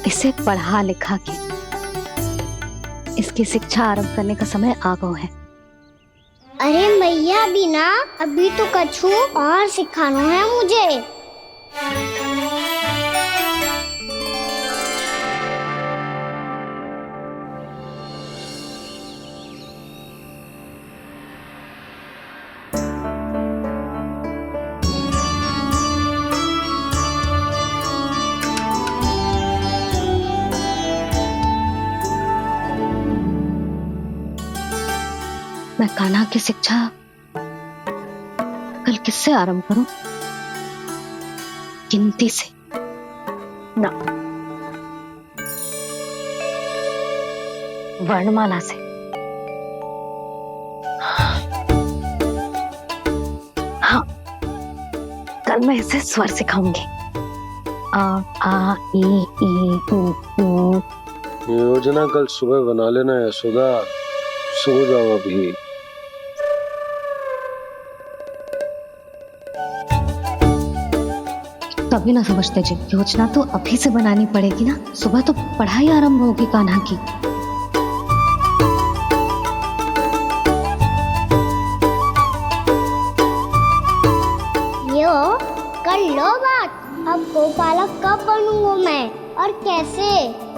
इसे पढ़ा लिखा के इसकी शिक्षा आरंभ करने का समय आ गया है। अरे मैया बिना अभी तो कछु और सिखाना है मुझे। मैं कान्हा की शिक्षा कल किससे आरंभ करूं? गिनती से ना, वर्णमाला से। हाँ, कल मैं इसे स्वर सिखाऊंगी। आ ई ऊ। योजना कल सुबह बना लेना यशोदा, सो जाओ अभी। तभी ना समझते जी, योजना तो अभी से बनानी पड़ेगी ना, सुबह तो पढ़ाई आरंभ होगी कान्हा की। यो कर लो बात, अब गोपालक कब बनूंगा मैं और कैसे?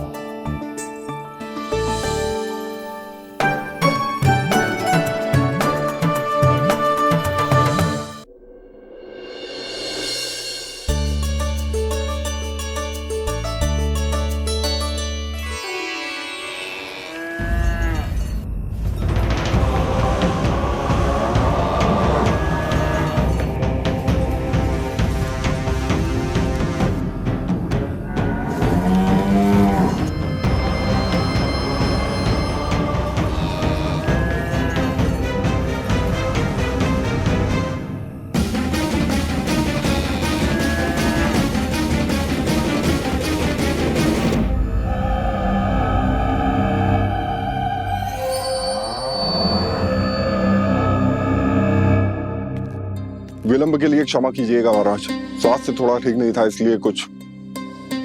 विलंब के लिए क्षमा कीजिएगा महाराज, स्वास्थ्य थोड़ा ठीक नहीं था, इसलिए कुछ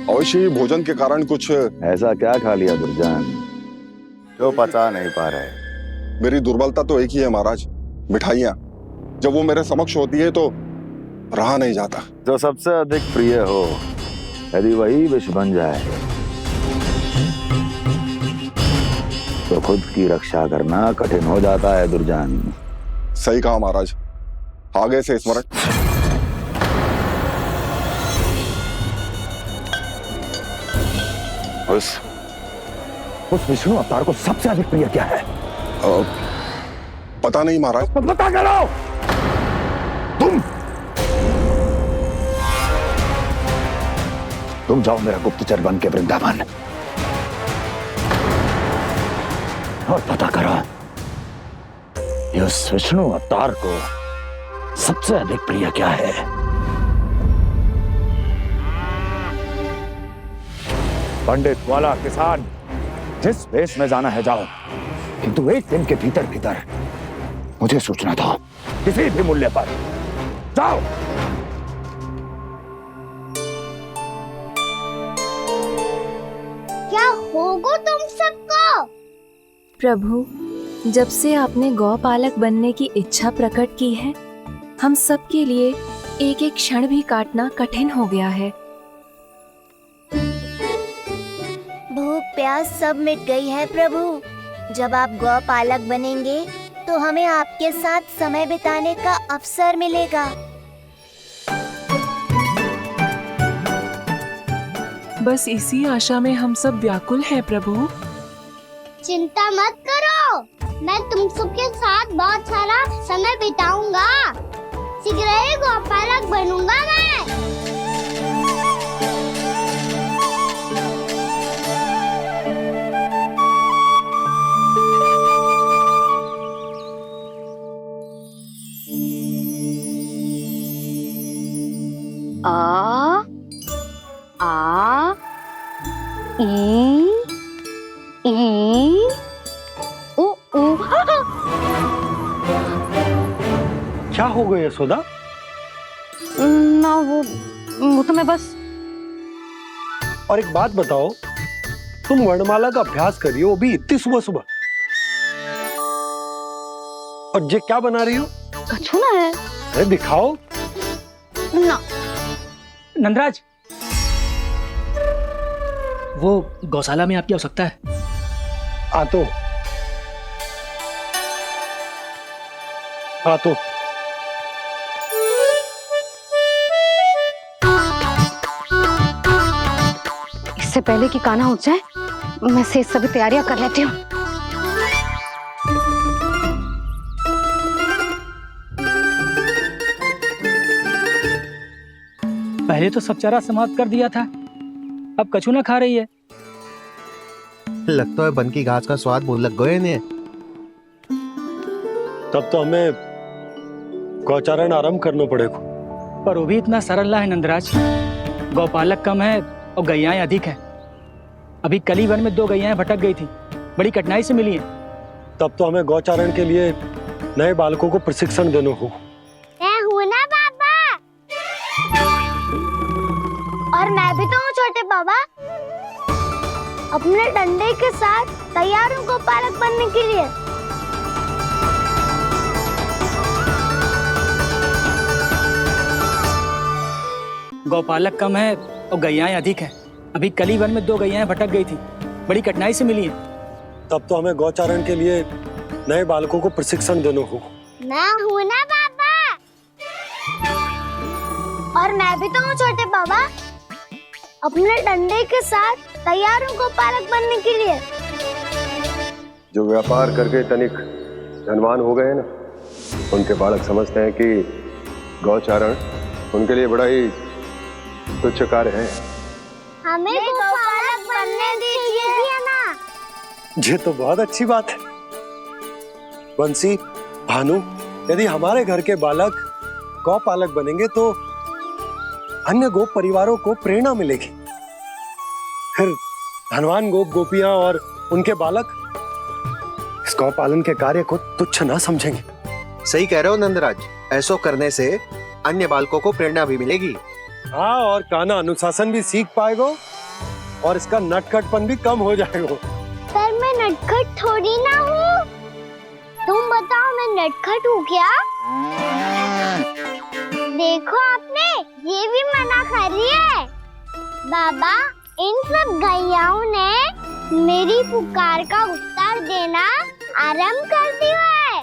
अवश्य ही भोजन के कारण कुछ। ऐसा क्या खा लिया दुर्जन जो पचा नहीं पा रहे? मेरी दुर्बलता तो एक ही है महाराज, मिठाइयाँ। जब वो मेरे समक्ष होती है तो रहा नहीं जाता। जो सबसे अधिक प्रिय हो, यदि वही विष बन जाए तो खुद की रक्षा करना कठिन हो जाता है दुर्जन। सही कहा महाराज, आगे से स्मरण। उस विष्णु अवतार को सबसे अधिक प्रिय क्या है? पता नहीं महाराज। तो पता करो। तुम जाओ मेरा गुप्तचर बन के वृंदावन और पता करो इस विष्णु अवतार को सबसे अधिक प्रिय क्या है। पंडित वाला किसान जिस वेश में जाना है जाओ, किंतु एक दिन के भीतर भीतर मुझे सूचना दो, किसी भी मूल्य पर जाओ। क्या होगा तुम सबको? प्रभु, जब से आपने गौपालक बनने की इच्छा प्रकट की है, हम सब के लिए एक एक क्षण भी काटना कठिन हो गया है। भूख प्यास सब मिट गई है प्रभु। जब आप गौपालक बनेंगे तो हमें आपके साथ समय बिताने का अवसर मिलेगा। बस इसी आशा में हम सब व्याकुल हैं प्रभु। चिंता मत करो, मैं तुम सबके साथ बहुत सारा समय बिताऊंगा। शीघ्र ही गौपालक बनूंगा मैं। आ आ ई ऊ ऊ। क्या हो गया यशोदा? ना वो तो मैं बस। और एक बात बताओ, तुम वर्णमाला का अभ्यास कर रही हो, वो भी इतनी सुबह सुबह, और ये क्या बना रही हो? कछुआ है। अरे दिखाओ ना। नंदराज, वो गौशाला में आपकी आवश्यकता है। आ तो इससे पहले कि कान्हा उठ जाए, मैं से सभी तैयारियां कर लेती हूँ। पहले तो सब चारा समाप्त कर दिया था, अब कछू ना खा रही है। लगता है बन की घास का स्वाद भूल लग गए इन्हें। तब तो हमें गौचारण आरंभ करना पड़ेगा। पर वो भी इतना सरल ना है नंदराज। गौपालक कम है और गैयाएं अधिक है। अभी कल ही वन में 2 गैयाएं भटक गई थी, बड़ी कठिनाई से मिली हैं। तब तो हमें गौचारण के लिए नए बालकों को प्रशिक्षण देना होगा। मैं हूँ ना बाबा, और मैं भी तो हूँ छोटे बाबा। अपने डंडे के साथ तैयार हूँ गौपालक बनने के लिए। गौपालक कम है और गैयाएं अधिक है। अभी कल ही वन में 2 गैयाएं भटक गई थी, बड़ी कठिनाई से मिली हैं। तब तो हमें गौचारण के लिए नए बालकों को प्रशिक्षण देना होगा। मैं हूँ ना बाबा, और मैं भी तो हूँ छोटे बाबा। अपने डंडे के साथ तैयार हूँ गौपालक बनने के लिए। जो व्यापार करके तनिक धनवान हो गए ना, उनके बालक समझते हैं कि गौचारण उनके लिए बड़ा ही तुच्छ कार्य है। हमें गौपालक बनने दीजिए ना। ये तो बहुत अच्छी बात है। बंसी, भानु, यदि हमारे घर के बालक गौपालक बनेंगे तो अन्य गोप परिवारों को प्रेरणा मिलेगी। फिर धनवान गोप गोपियां और उनके बालक इस गौपालन के कार्य को तुच्छ ना समझेंगे। सही कह रहे हो नंदराज, ऐसा करने से अन्य बालकों को प्रेरणा भी मिलेगी। हाँ, और कान्हा अनुशासन भी सीख पाएगा और इसका नटखटपन भी कम हो जाएगा। पर मैं नटखट थोड़ी ना हूँ। तुम बताओ, मैं नटखट हूँ क्या? देखो आपने, ये भी मना कर रही है। बाबा, इन सब गैयाओं ने मेरी पुकार का उत्तर देना आरंभ कर दिया है।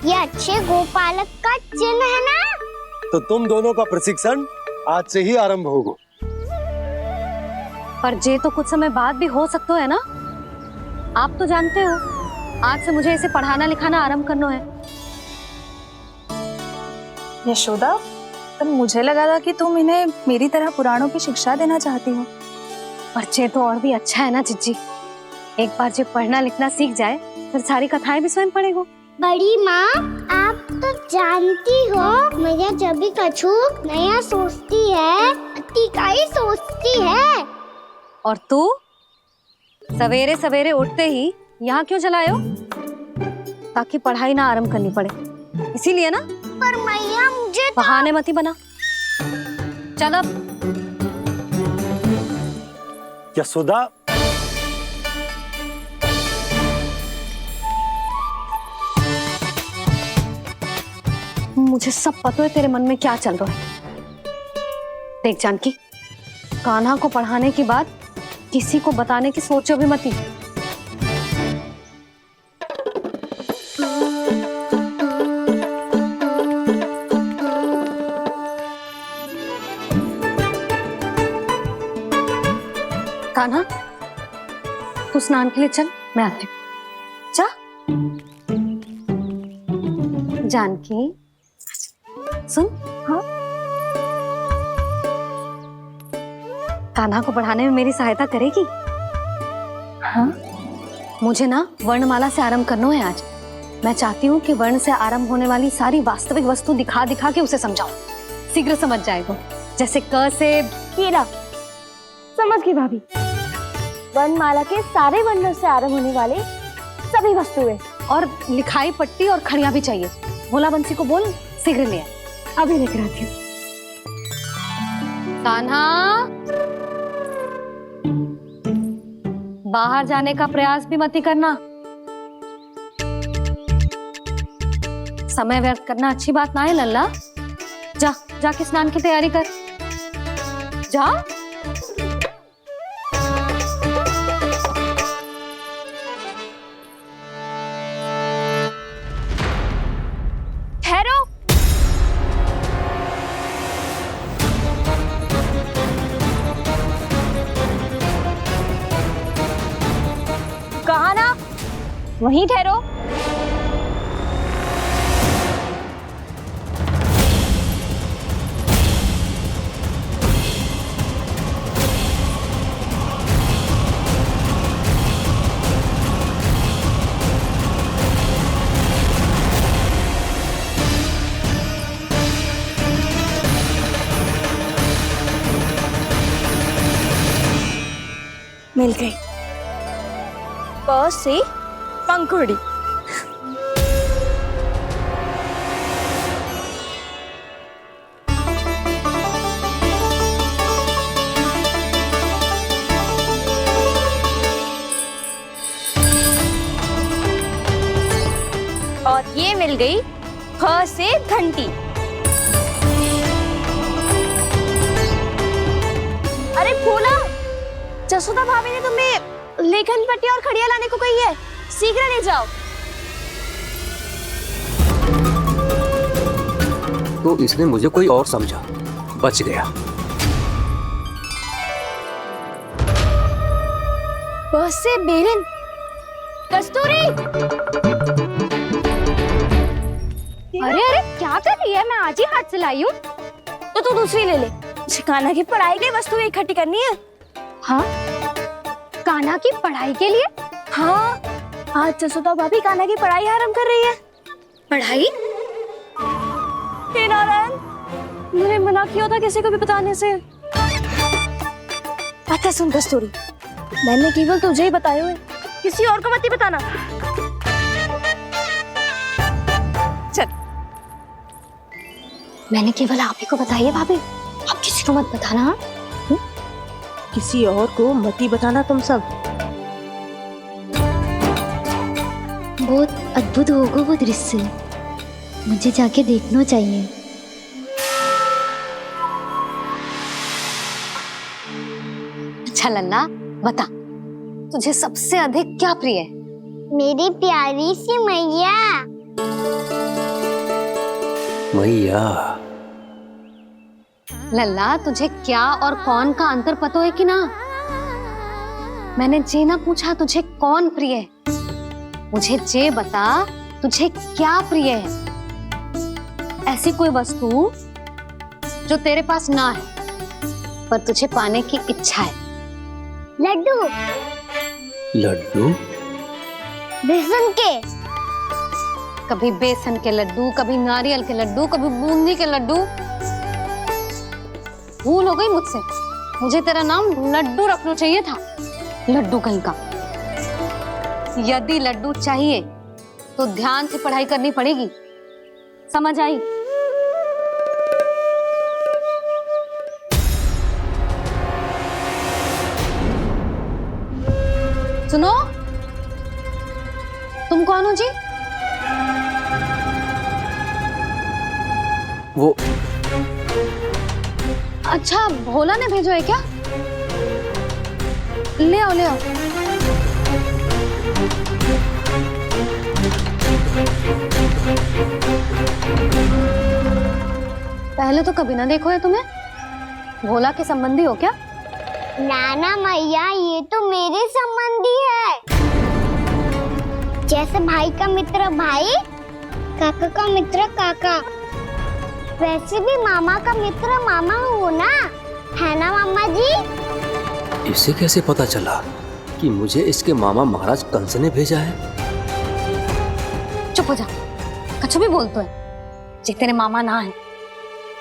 ये अच्छे गोपालक का चिन्ह है ना? तो तुम दोनों का प्रशिक्षण आज से ही आरंभ होगा। पर जे तो कुछ समय बाद भी हो सकता है ना। आप तो जानते हो, आज से मुझे इसे पढ़ाना लिखाना आरंभ करना है। यशोदा, पर मुझे लगा था कि तुम इन्हें मेरी तरह पुराणों की शिक्षा देना चाहती हो। पर जे तो और भी अच्छा है ना जिज्जी। एक बार जे पढ़ना लिखना सीख जाए, फिर सारी कथाएं भी स्वयं पढ़ेगा। बड़ी माँ, आप तो जानती हो, मैया जब भी कछु नया सोचती है, का ही सोचती है। और तू सवेरे सवेरे उठते ही यहाँ क्यों चलाए हो? ताकि पढ़ाई ना आरंभ करनी पड़े, इसीलिए ना। पर मैया मुझे बहाने मत ही बना। चल अब। यशोदा, मुझे सब पता है तेरे मन में क्या चल रहा है। देख जानकी, कान्हा को पढ़ाने की बात किसी को बताने की सोचो भी मत ही। कान्हा, तू स्नान के लिए चल, मैं आती हूँ। जा। जानकी सुन। हाँ, कान्हा को पढ़ाने में मेरी सहायता करेगी? हाँ, मुझे ना वर्णमाला से आरंभ करना है आज। मैं चाहती हूँ कि वर्ण से आरंभ होने वाली सारी वास्तविक वस्तु दिखा दिखा के उसे समझाऊं। शीघ्र समझ जाएगा। जैसे क से केला। समझ गई भाभी। वर्णमाला के सारे वर्णों से आरंभ होने वाले सभी वस्तुएं, और लिखाई पट्टी और खड़िया भी चाहिए। भोला बंसी को बोल शीघ्र ले आए। अभी लेकर आती हूँ। कान्हा, बाहर जाने का प्रयास भी मत ही करना। समय व्यर्थ करना अच्छी बात ना है लल्ला। जा, जाके स्नान की तैयारी कर। जा। ठहरो। कहा ना, वहीं ठहरो। मिल गई। प से पंखुड़ी। और ये मिल गई फ से घंटी। अरे भोला, जसोदा भाभी ने तुम्हें लेखन पट्टी और खड़िया लाने को कही है, शीघ्र ले जाओ। तो इसने मुझे कोई और समझा, बच गया। बस से बेलन। कस्तूरी। अरे अरे क्या कर रही है? मैं आज ही हाथ से लाई हूँ। तो तू दूसरी ले ले। कान्हा की पढ़ाई की वस्तु इकट्ठी करनी है। हाँ, कान्हा की पढ़ाई के लिए? हाँ, आज जसोदा भाभी कान्हा की पढ़ाई आरंभ कर रही है। पढ़ाई? हे नारायण, मैंने मना किया था किसी को भी बताने से। अच्छा सुन कस्तूरी, मैंने केवल तुझे ही बताए हुए, किसी और को मत ही बताना। चल। मैंने केवल आप ही को बताई है भाभी, आप किसी को मत बताना। हाँ? किसी और को मत ही बताना तुम सब। बहुत अद्भुत होगा वो दृश्य, मुझे जाके देखना चाहिए। अच्छा लल्ला, बता तुझे सबसे अधिक क्या प्रिय है? मेरी प्यारी सी मैया। मैया। लल्ला, तुझे क्या और कौन का अंतर पता है कि ना? मैंने जे ना पूछा तुझे कौन प्रिय है, मुझे जे बता तुझे क्या प्रिय है। ऐसी कोई वस्तु जो तेरे पास ना है पर तुझे पाने की इच्छा है। लड्डू। लड्डू? बेसन के। कभी बेसन के लड्डू, कभी नारियल के लड्डू, कभी बूंदी के लड्डू। भूल हो गई मुझसे, मुझे तेरा नाम लड्डू रखना चाहिए था। लड्डू कहीं का। यदि लड्डू चाहिए तो ध्यान से पढ़ाई करनी पड़ेगी, समझ आई? सुनो, तुम कौन हो जी? वो अच्छा, भोला ने भेजो है क्या? ले आओ ले आओ। पहले तो कभी ना देखो है तुम्हें। भोला के संबंधी हो क्या? नाना मैया, ये तो मेरे संबंधी है। जैसे भाई का मित्र भाई, काका का मित्र काका, वैसे भी मामा का मित्र मामा हो ना, है ना मामा जी? इसे कैसे पता चला कि मुझे इसके मामा महाराज कंस ने भेजा है? चुप हो जा, कुछ भी बोलते है जे तेरे मामा ना है।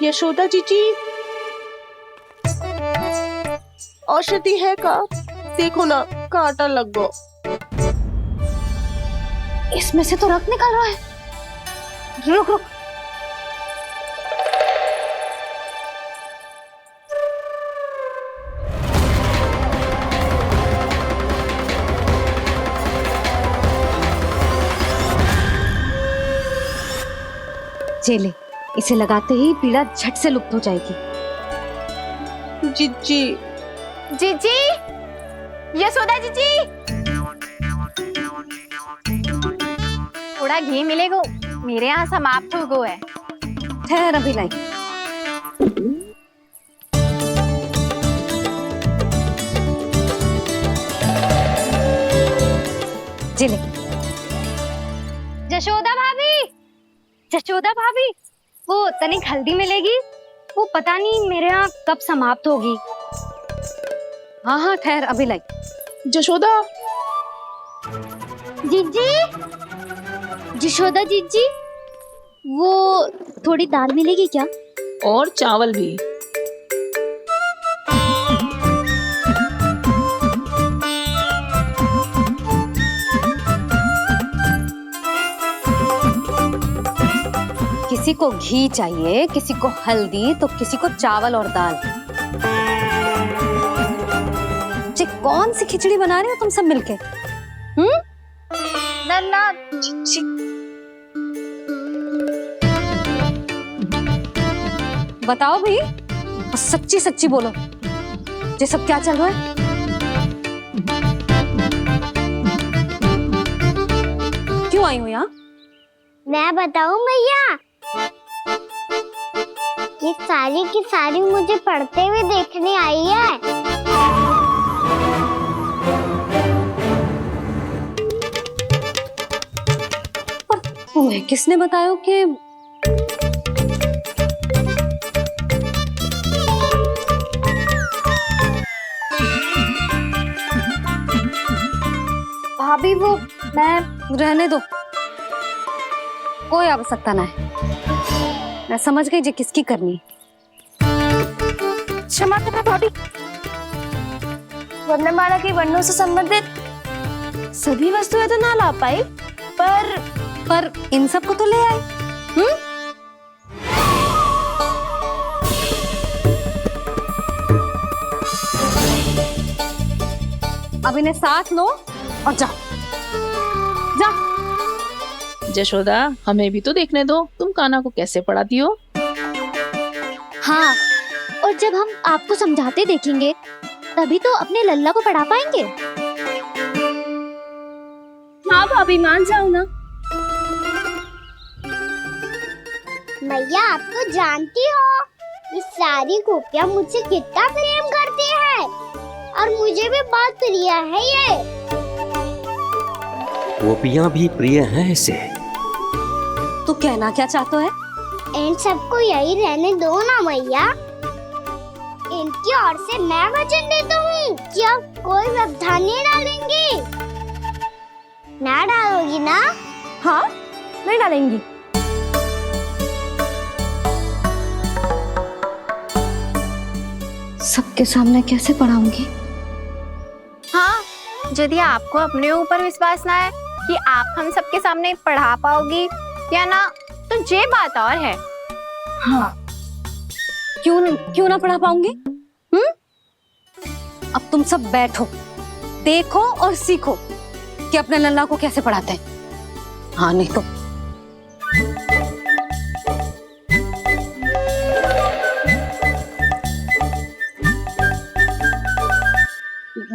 यशोदा जीजी, औषधि है का? देखो ना, कांटा लग गो। इसमें से तो रक्त निकल रहा है। रुक रुक, चले, इसे लगाते ही पीड़ा झट से लुप्त हो जाएगी। जीजी, जीजी, यशोदा जीजी, थोड़ा घी मिलेगा, मेरे यहाँ समाप्त हो गो है। ठहर अभी लाई। चले। जशोदा भाभी, जशोदा भाभी, वो तनिक हल्दी मिलेगी? वो पता नहीं मेरे यहाँ कब समाप्त होगी। हाँ हाँ ठहर अभी लाई। जशोदा, जीजी, जशोदा जीजी, वो थोड़ी दाल मिलेगी क्या? और चावल भी। किसी को घी चाहिए, किसी को हल्दी, तो किसी को चावल और दाल। जी कौन सी खिचड़ी बना रहे हो तुम सब मिलके? नन्ना, बताओ भाई, और सच्ची सच्ची बोलो, ये सब क्या चल रहा है? क्यों आई हो यहाँ? मैं बताऊं भैया, ये सारी की सारी मुझे पढ़ते हुए देखने आई है। पर तुम्हें किसने बताया कि भाभी वो मैं रहने दो, कोई आवश्यकता ना है। मैं समझ गई जे किसकी करनी। क्षमा करना भाभी, वर्णमाला के वर्णों से संबंधित सभी वस्तुएं तो ना ला पाई, पर इन सब को तो ले आए। अब इन्हें साथ लो और जाओ जाओ। जशोदा, हमें भी तो देखने दो, तुम कान्हा को कैसे पढ़ाती हो। हाँ, और जब हम आपको समझाते देखेंगे तभी तो अपने लल्ला को पढ़ा पाएंगे। हाँ भाभी, मान जाओ ना। मैया, आप तो जानती हो ये सारी गोपियां मुझसे कितना प्रेम करती है, और मुझे भी बहुत प्रिय है ये। गोपियां भी प्रिय हैं इसे। तू कहना क्या चाहता है? इन सबको यही रहने दो ना मैया। इनकी ओर से मैं वचन देता हूँ कि आप कोई व्यवधान नहीं डालेंगी। ना डालोगी ना? हाँ, नहीं डालेंगी। सबके सामने कैसे पढ़ाऊंगी? हाँ, यदि आपको अपने ऊपर विश्वास ना है कि आप हम सबके सामने पढ़ा पाओगी या ना, तो ये बात और है। हाँ, क्यों ना पढ़ा पाऊंगी? अब तुम सब बैठो, देखो और सीखो कि अपने लल्ला को कैसे पढ़ाते हैं। हाँ नहीं तो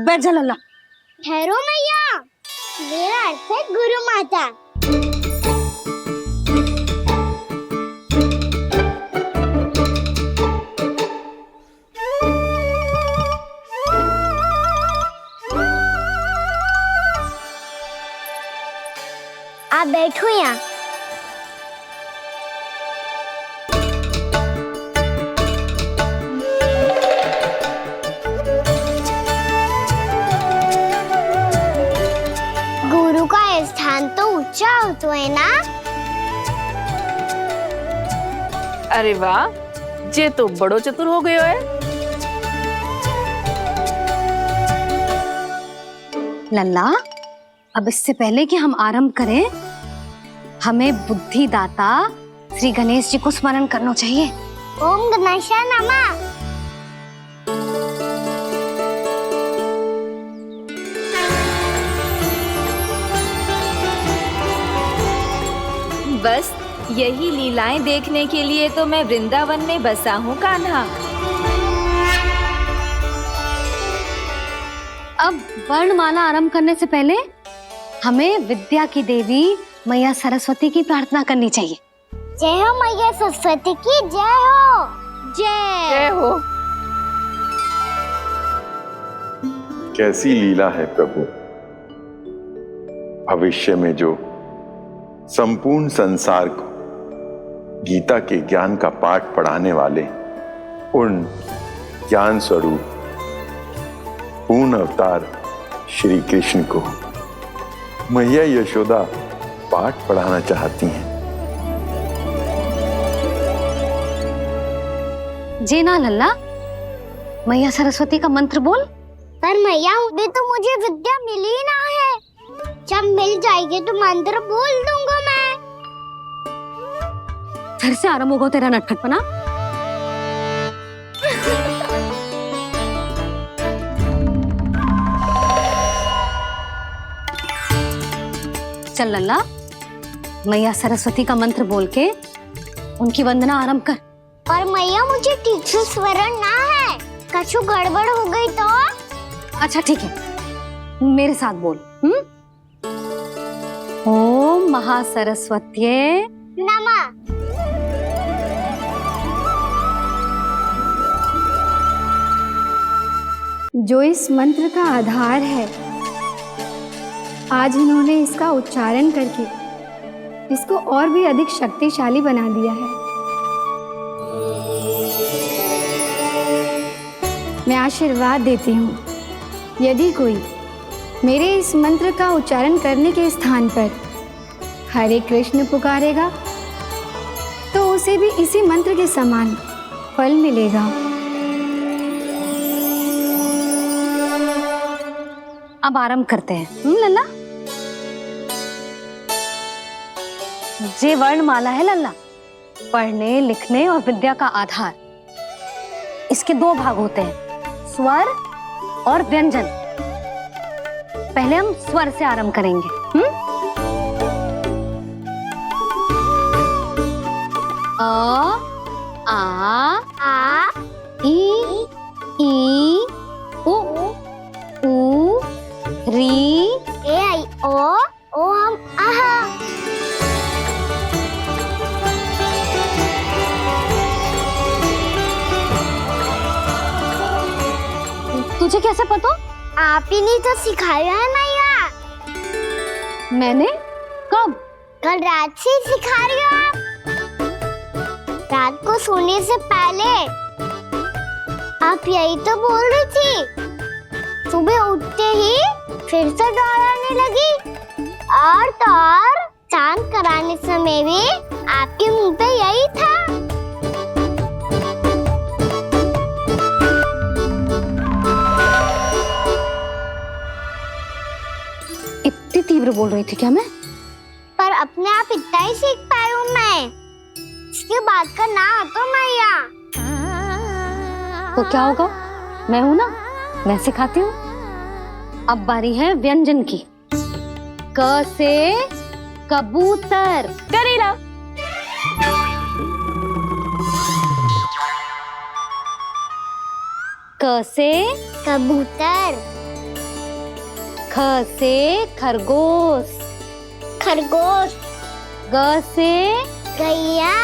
बैठ जा लल्ला। ठहरो मैया, मेरा अर्थ है गुरु माता। आप बैठो यहाँ। गुरु का स्थान तो ऊंचा होता है ना? अरे वाह, जे तो बड़ो चतुर हो गयो है। लल्ला, अब इससे पहले कि हम आरंभ करें, हमें बुद्धिदाता श्री गणेश जी को स्मरण करना चाहिए। ओम गणेशाय नमः। बस यही लीलाएं देखने के लिए तो मैं वृंदावन में बसा हूँ कान्हा। अब वर्णमाला आरंभ करने से पहले हमें विद्या की देवी मैया सरस्वती की प्रार्थना करनी चाहिए। जय हो मैया सरस्वती की जय हो। जय हो। कैसी लीला है प्रभु, भविष्य में जो संपूर्ण संसार को गीता के ज्ञान का पाठ पढ़ाने वाले उन ज्ञान स्वरूप पूर्ण अवतार श्री कृष्ण को मैया यशोदा पाठ पढ़ाना चाहती हैं। जी ना लल्ला, मैया सरस्वती का मंत्र बोल। पर मैया अभी तो मुझे विद्या मिली ना है, जब मिल जाएगी तो मंत्र बोल दूंगा मैं। फिर से आरंभ होगा तेरा नटखटपना। चल लल्ला, मैया सरस्वती का मंत्र बोल के उनकी वंदना आरंभ कर। और मैया मुझे ठीक से स्मरण ना है, कछु गड़बड़ हो गई तो? अच्छा ठीक है, मेरे साथ बोल। ओम महासरस्वत्ये नमः। जो इस मंत्र का आधार है, आज इन्होंने इसका उच्चारण करके इसको और भी अधिक शक्तिशाली बना दिया है। मैं आशीर्वाद देती हूँ, यदि कोई मेरे इस मंत्र का उच्चारण करने के स्थान पर हरे कृष्ण पुकारेगा तो उसे भी इसी मंत्र के समान फल मिलेगा। अब आरंभ करते हैं। लल्ला, जे वर्णमाला है लल्ला, पढ़ने लिखने और विद्या का आधार। इसके दो भाग होते हैं, स्वर और व्यंजन। पहले हम स्वर से आरंभ करेंगे। अ, आ, ई, उ, री, ए आई ओ हम आहा। तुझे कैसे पता? आप ही ने तो सिखाया है मैया। मैंने? कब? कल रात से सिखा रही हो आप। रात को सोने से पहले आप यही तो बोल रही थी। सुबह उठते ही फिर से दोहराने लगी, और तो और चांद कराने समय भी आपके मुंह पे यही था। इतनी बड़ी तीव्र बोल रही थी क्या मैं? पर अपने आप इतना ही सीख पाई हूँ मैं। इसके बाद का ना तो मैया। तो क्या होगा? मैं हूं ना, मैं सिखाती हूँ। अब बारी है व्यंजन की। क से कबूतर। करेला। क से कबूतर। ख से खरगोश। खरगोश। ग से गैया।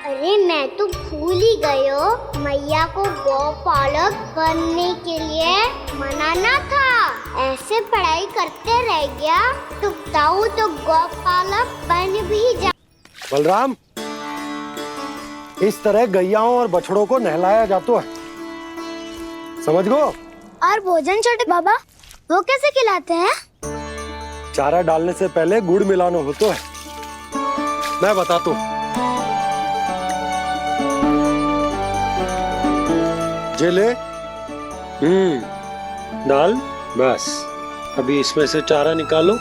अरे मैं तो भूल ही गई हो, मैया को गौपालक बनने के लिए मनाना था। ऐसे पढ़ाई करते रह गया तो बताऊं तो गौपालक बन भी जा। बलराम, इस तरह गैयाओं और बछड़ों को नहलाया जाता है, समझ गो? और भोजन छोटे बाबा, वो कैसे खिलाते हैं? चारा डालने से पहले गुड़ मिलाना होता है, मैं बताता हूँ। जे ले, डाल, बस। अभी इसमें से चारा निकालो।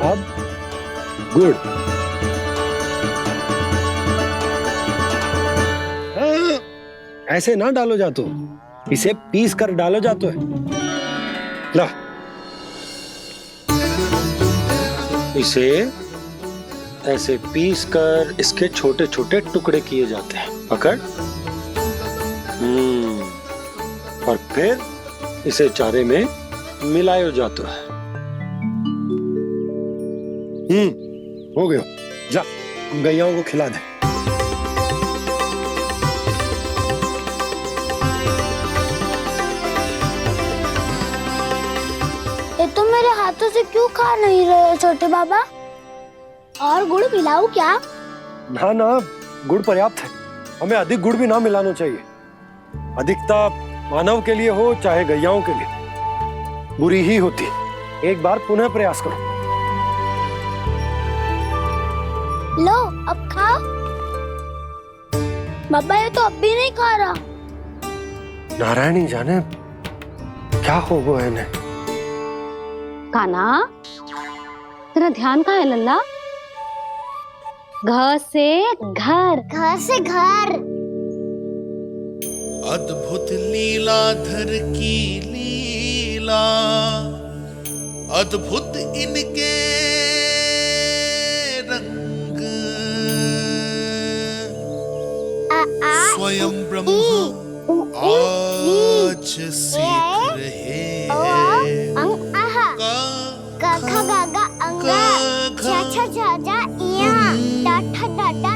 अब गुड़। ऐसे ना डालो जातो, इसे पीस कर डालो जातो है। ला, इसे ऐसे पीस कर इसके छोटे छोटे टुकड़े किए जाते हैं। पकड़। और फिर इसे चारे में मिलाया जाता है। हो गया, जा गैयाओं को खिला दे। ये तो मेरे हाथों से क्यों खा नहीं रहे छोटे बाबा? और गुड़ मिलाऊं क्या? ना ना, गुड़ पर्याप्त है। हमें अधिक गुड़ भी ना मिलाना चाहिए। अधिकता मानव के लिए हो चाहे गैयाओं के लिए बुरी ही होती है। एक बार पुनः प्रयास करो। लो, अब खाओ। बाबा ये तो अब भी नहीं खा रहा। नारायणी जाने क्या हो गया इन्हें। कान्हा, तेरा ध्यान कहाँ है लल्ला? घ से घर। घर से घर। अद्भुत लीलाधर की लीला, अद्भुत इनके रंग। स्वयं ब्रह्मा आज सीख रहे हैं। गा गा गा अंगा, छा छा छा जा इया, डा ठा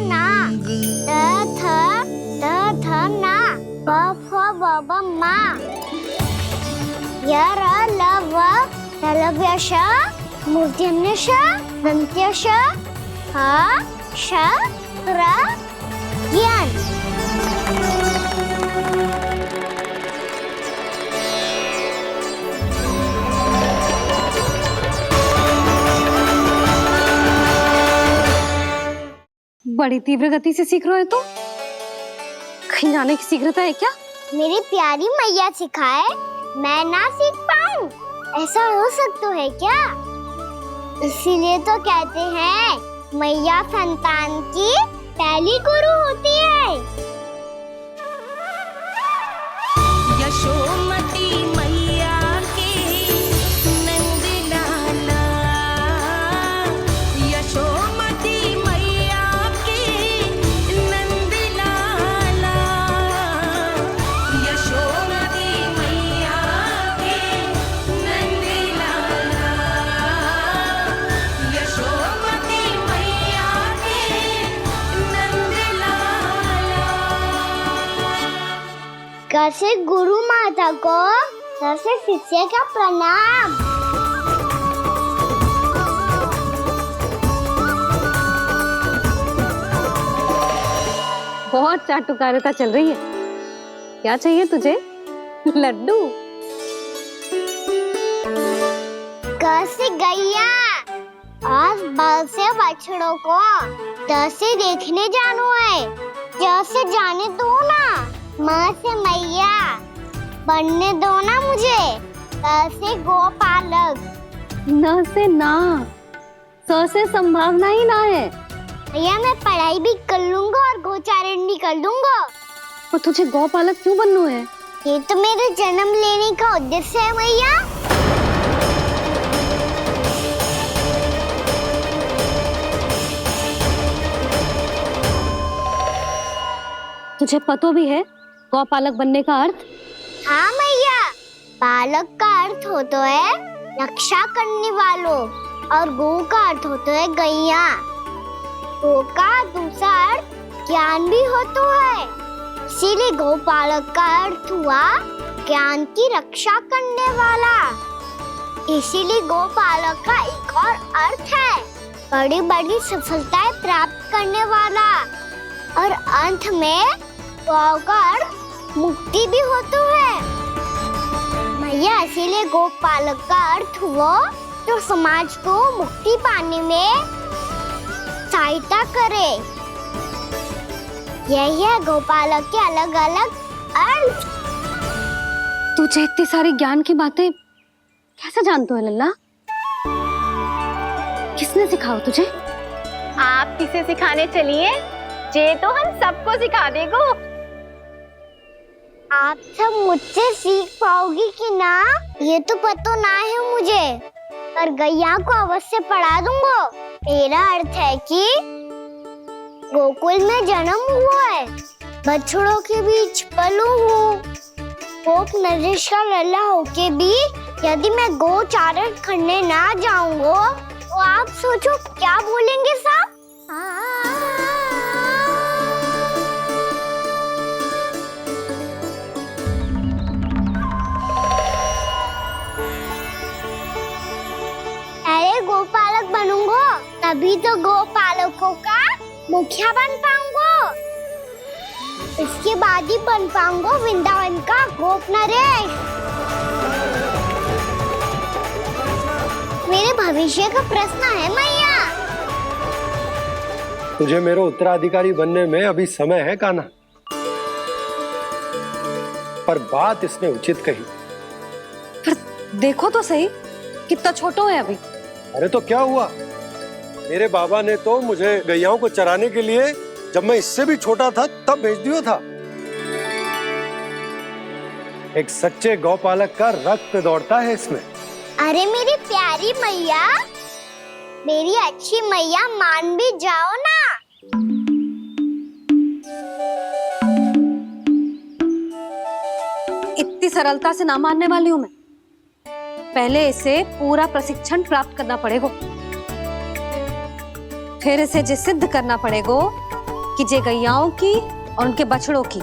ना, द थ ना, ब फ ब ब मा, य र ल व लव्य श, मूर्धन्य श, दन्त्य श, ह श र ज्ञान। बड़ी तीव्र गति से सीख रहे हो तो कहीं जाने की शीघ्रता है क्या? मेरी प्यारी मैया सिखाए, मैं ना सीख पाऊं, ऐसा हो सकता है क्या? इसीलिए तो कहते हैं मैया संतान की पहली गुरु होती है। यशोमती मैया की नंद लाला, यशोमती मैया की नंद लाला, यशोमती मैया की नंद लाला, यशोमती मैया की नंद लाला। कैसे गुरु माता को कैसे शिष्य का प्रणाम। बहुत चाटुकारिता चल रही है। क्या चाहिए तुझे? लड्डू। कैसे गैया, आज बल से बछड़ों को जैसे देखने जानो है, जैसे जाने दो ना। माँ से मैया बनने दो ना मुझे, जैसे गोपालक। न से ना, स से संभावना ही ना है। भैया मैं पढ़ाई भी कर लूंगा और गोचारण भी कर दूंगा। और तुझे गौपालक क्यों बनना है? ये तो मेरे जन्म लेने का उद्देश्य है भैया। तुझे पता भी है गौपालक बनने का अर्थ? हाँ भैया, पालक का अर्थ होता है रक्षा करने वालों और गौ का अर्थ होता है गैया। गौ का दूसरा अर्थ ज्ञान भी होता है, इसीलिए गोपालक का अर्थ हुआ ज्ञान की रक्षा करने वाला। इसीलिए गोपालक का एक और अर्थ है बड़ी बड़ी सफलताएं प्राप्त करने वाला। और अंत में गौ का अर्थ मुक्ति भी होता है भैया। इसीलिए गोपालक का अर्थ हुआ जो समाज को मुक्ति पाने में सहायता करे। यही है गोपालक के अलग अलग अर्थ। तुझे इतनी सारी ज्ञान की बातें कैसे जानते हो लल्ला? किसने सिखाओ तुझे? आप किसे सिखाने चलिए, जे तो हम सबको सिखा देगो। आप सब मुझसे सीख पाओगी कि ना ये तो पता ना है मुझे, पर गैया को अवश्य पढ़ा दूंगा। मेरा अर्थ है कि गोकुल में जन्म हुआ है, बछड़ों के बीच पलू हूँ। गोप नरेश का लल्ला होके भी यदि मैं गोचारण करने ना जाऊंगा तो आप सोचो क्या बोलेंगे साहब? अरे गोपालक बनूंगा तभी तो गोपालकों का मुखिया बन पाऊंगा। इसके बाद ही बन पाऊंगा वृंदावन का गोप नरेश। मेरे भविष्य का प्रश्न है मैया। तुझे मेरा उत्तराधिकारी बनने में अभी समय है कान्हा, पर बात इसने उचित कही। पर देखो तो सही, कितना छोटा है अभी। अरे तो क्या हुआ, मेरे बाबा ने तो मुझे गैयाओं को चराने के लिए जब मैं इससे भी छोटा था तब भेज दिया था। एक सच्चे गौपालक का रक्त दौड़ता है इसमें। अरे मेरी प्यारी मैया, मेरी अच्छी मैया, मान भी जाओ ना। इतनी सरलता से ना मानने वाली हूं मैं। पहले इसे पूरा प्रशिक्षण प्राप्त करना पड़ेगा, फिर इसे जे सिद्ध करना पड़ेगा कि जे गैयाओं की और उनके बछड़ों की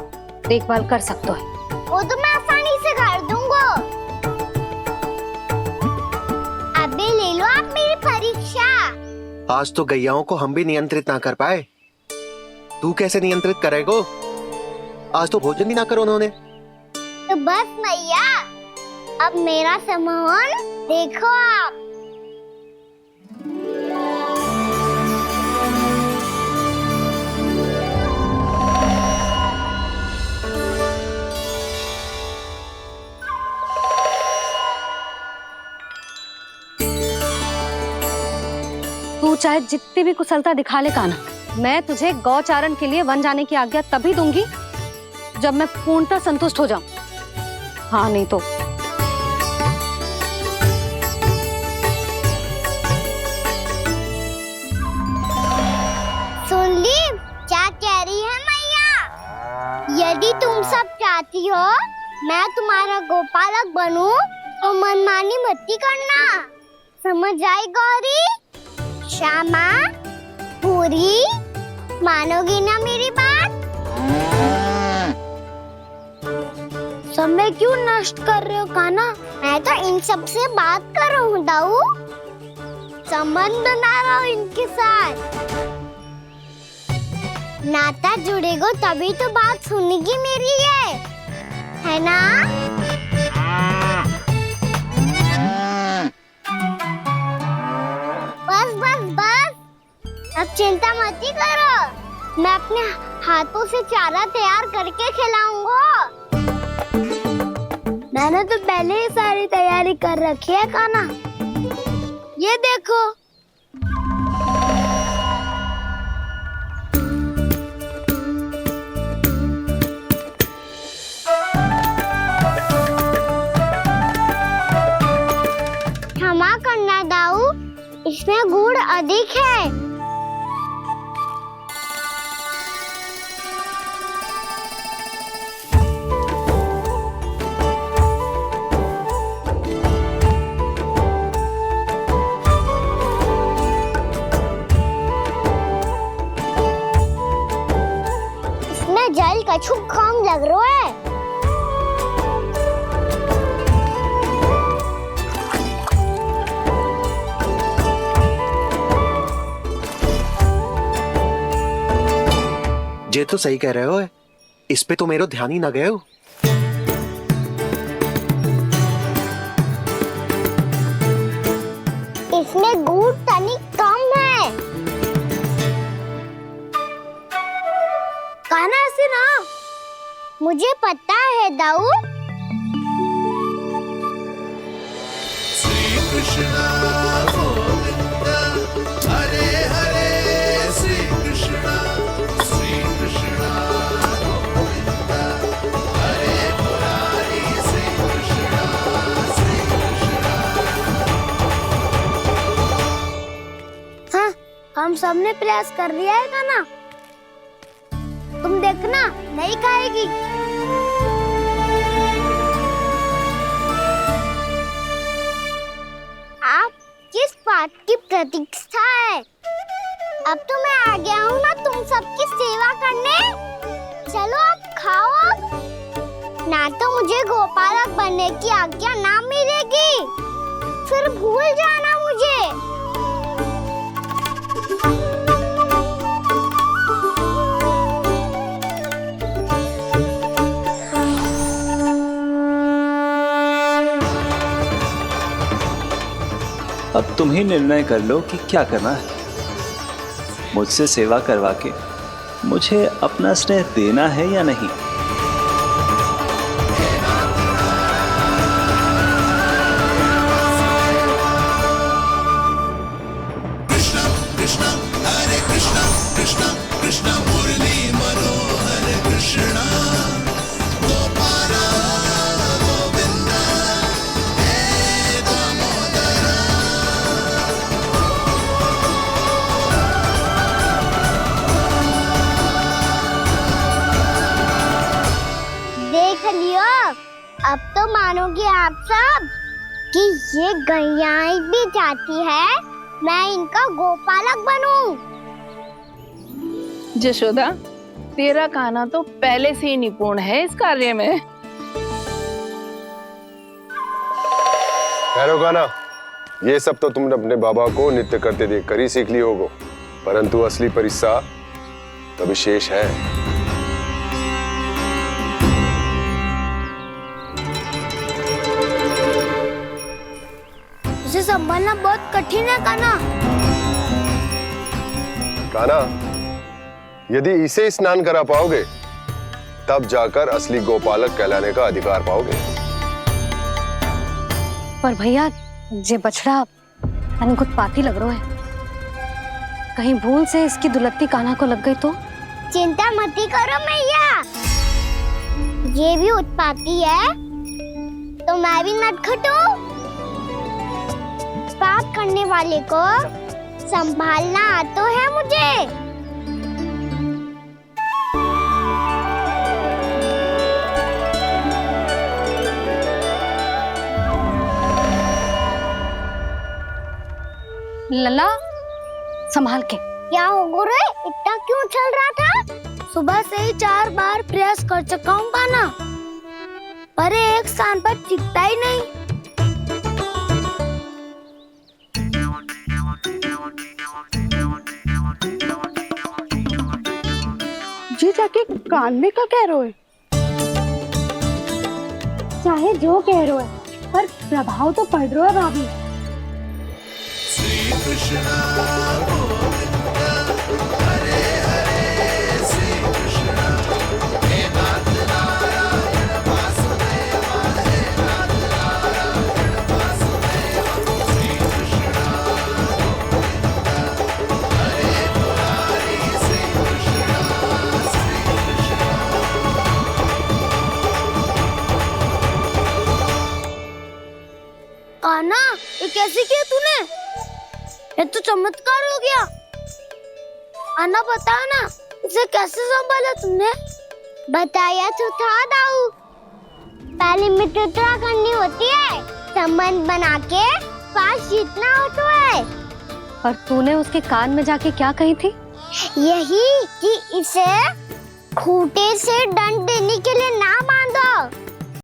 देखभाल कर सकते है। वो तो मैं आसानी से कर दूंगा। अबे ले लो आप मेरी परीक्षा। आज तो गैयाओं को हम भी नियंत्रित ना कर पाए, तू कैसे नियंत्रित करेगो? आज तो भोजन भी ना करो उन्होंने। तो बस मैया, अब मेरा सम्मान देखो आप। तू चाहे जितनी भी कुशलता दिखा ले कान्हा, मैं तुझे गौचारण के लिए वन जाने की आज्ञा तभी दूंगी जब मैं पूर्णतः संतुष्ट हो जाऊं। हाँ नहीं तो सुन ली क्या कह रही है मैया? यदि तुम सब चाहती हो मैं तुम्हारा गोपालक बनूं तो मनमानी मत करना, समझ आई गौरी? श्यामा, पूरी, मानोगी ना मेरी बात? समय क्यों नष्ट कर रहे हो कान्हा? मैं तो इन सब से बात कर रहा हूँ दाऊ, संबंध बना रहा हूँ इनके साथ। नाता जुड़ेगा तभी तो बात सुनेगी मेरी, है ना? बस बस अब चिंता मत ही करो, मैं अपने हाथों से चारा तैयार करके खिलाऊंगा। मैंने तो पहले ही सारी तैयारी कर रखी है कान्हा। ये देखो। क्षमा करना दाऊ, इसमें गुड़ अधिक है। इसमें जल कछु कम लग रहा है। ये तो सही कह रहे हो, इस पे तो मेरो ध्यान ही ना गए हो। इसमें गुड़ तनिक कम है। कान्हा ऐसे ना, मुझे पता है दाऊ। श्री कृष्ण गोविंद हरे हरे, श्री कृष्ण गोविंद हरे मुरारी, श्री कृष्ण हाँ, हम सबने प्रयास कर लिया है कान्हा। तुम देखना, नहीं खाएगी। आप किस बात की प्रतीक्षा है? अब तो मैं आ गया हूँ ना तुम सबकी सेवा करने। चलो अब खाओ अब। ना तो मुझे गोपालक बनने की आज्ञा ना मिलेगी, फिर भूल जाना मुझे। अब तुम ही निर्णय कर लो कि क्या करना है। मुझसे सेवा करवा के मुझे अपना स्नेह देना है या नहीं। कृष्ण कृष्ण हरे कृष्ण कृष्ण कृष्ण मुरली मनोहर कृष्ण गोपाल गोविंद हे दामोदर। देख लियो, अब तो मानोगे आप सब कि ये गैयाएं भी चाहती है मैं इनका गोपालक बनूं। जशोदा, तेरा कान्हा तो पहले से ही निपुण है इस कार्य में। खैर होगा ना, ये सब तो तुमने अपने बाबा को नित्य करते देखकर ही सीख ली होगो, परंतु असली परिस्सा तो विशेष है। उसे संभालना बहुत कठिन है कान्हा। कान्हा, यदि इसे स्नान करा पाओगे तब जाकर असली गोपालक कहलाने का अधिकार पाओगे। पर भैया, ये बछड़ा अनकुत पाती लग रहा है। कहीं भूल से इसकी दुलत्ती कान्हा को लग गई तो? चिंता मत ही करो मैया, ये भी उत्पाती है तो मैं भी नटखट हूँ। पाप करने वाले को संभालना आता है मुझे। लला, संभाल के। क्या हो गुरु, इतना क्यों चल रहा था? सुबह से ही 4 बार प्रयास कर चुका हूँ कान्हा, पर एक स्थान पर टिकता ही नहीं। जी जाके कान में का कह रहे हो? चाहे जो कह रहे हो, पर प्रभाव तो पड़ रहा है भाभी। श्री कृष्ण गोविंद ये तो चमत्कार हो गया। आना बताओ ना, इसे कैसे संभाला तुमने? बताया तो था दाऊ, पहले मित्रता करनी होती है, संबंध बना के पास जीतना होता है। और तूने उसके कान में जाके क्या कही थी? यही कि इसे खूंटे से दंड देने के लिए ना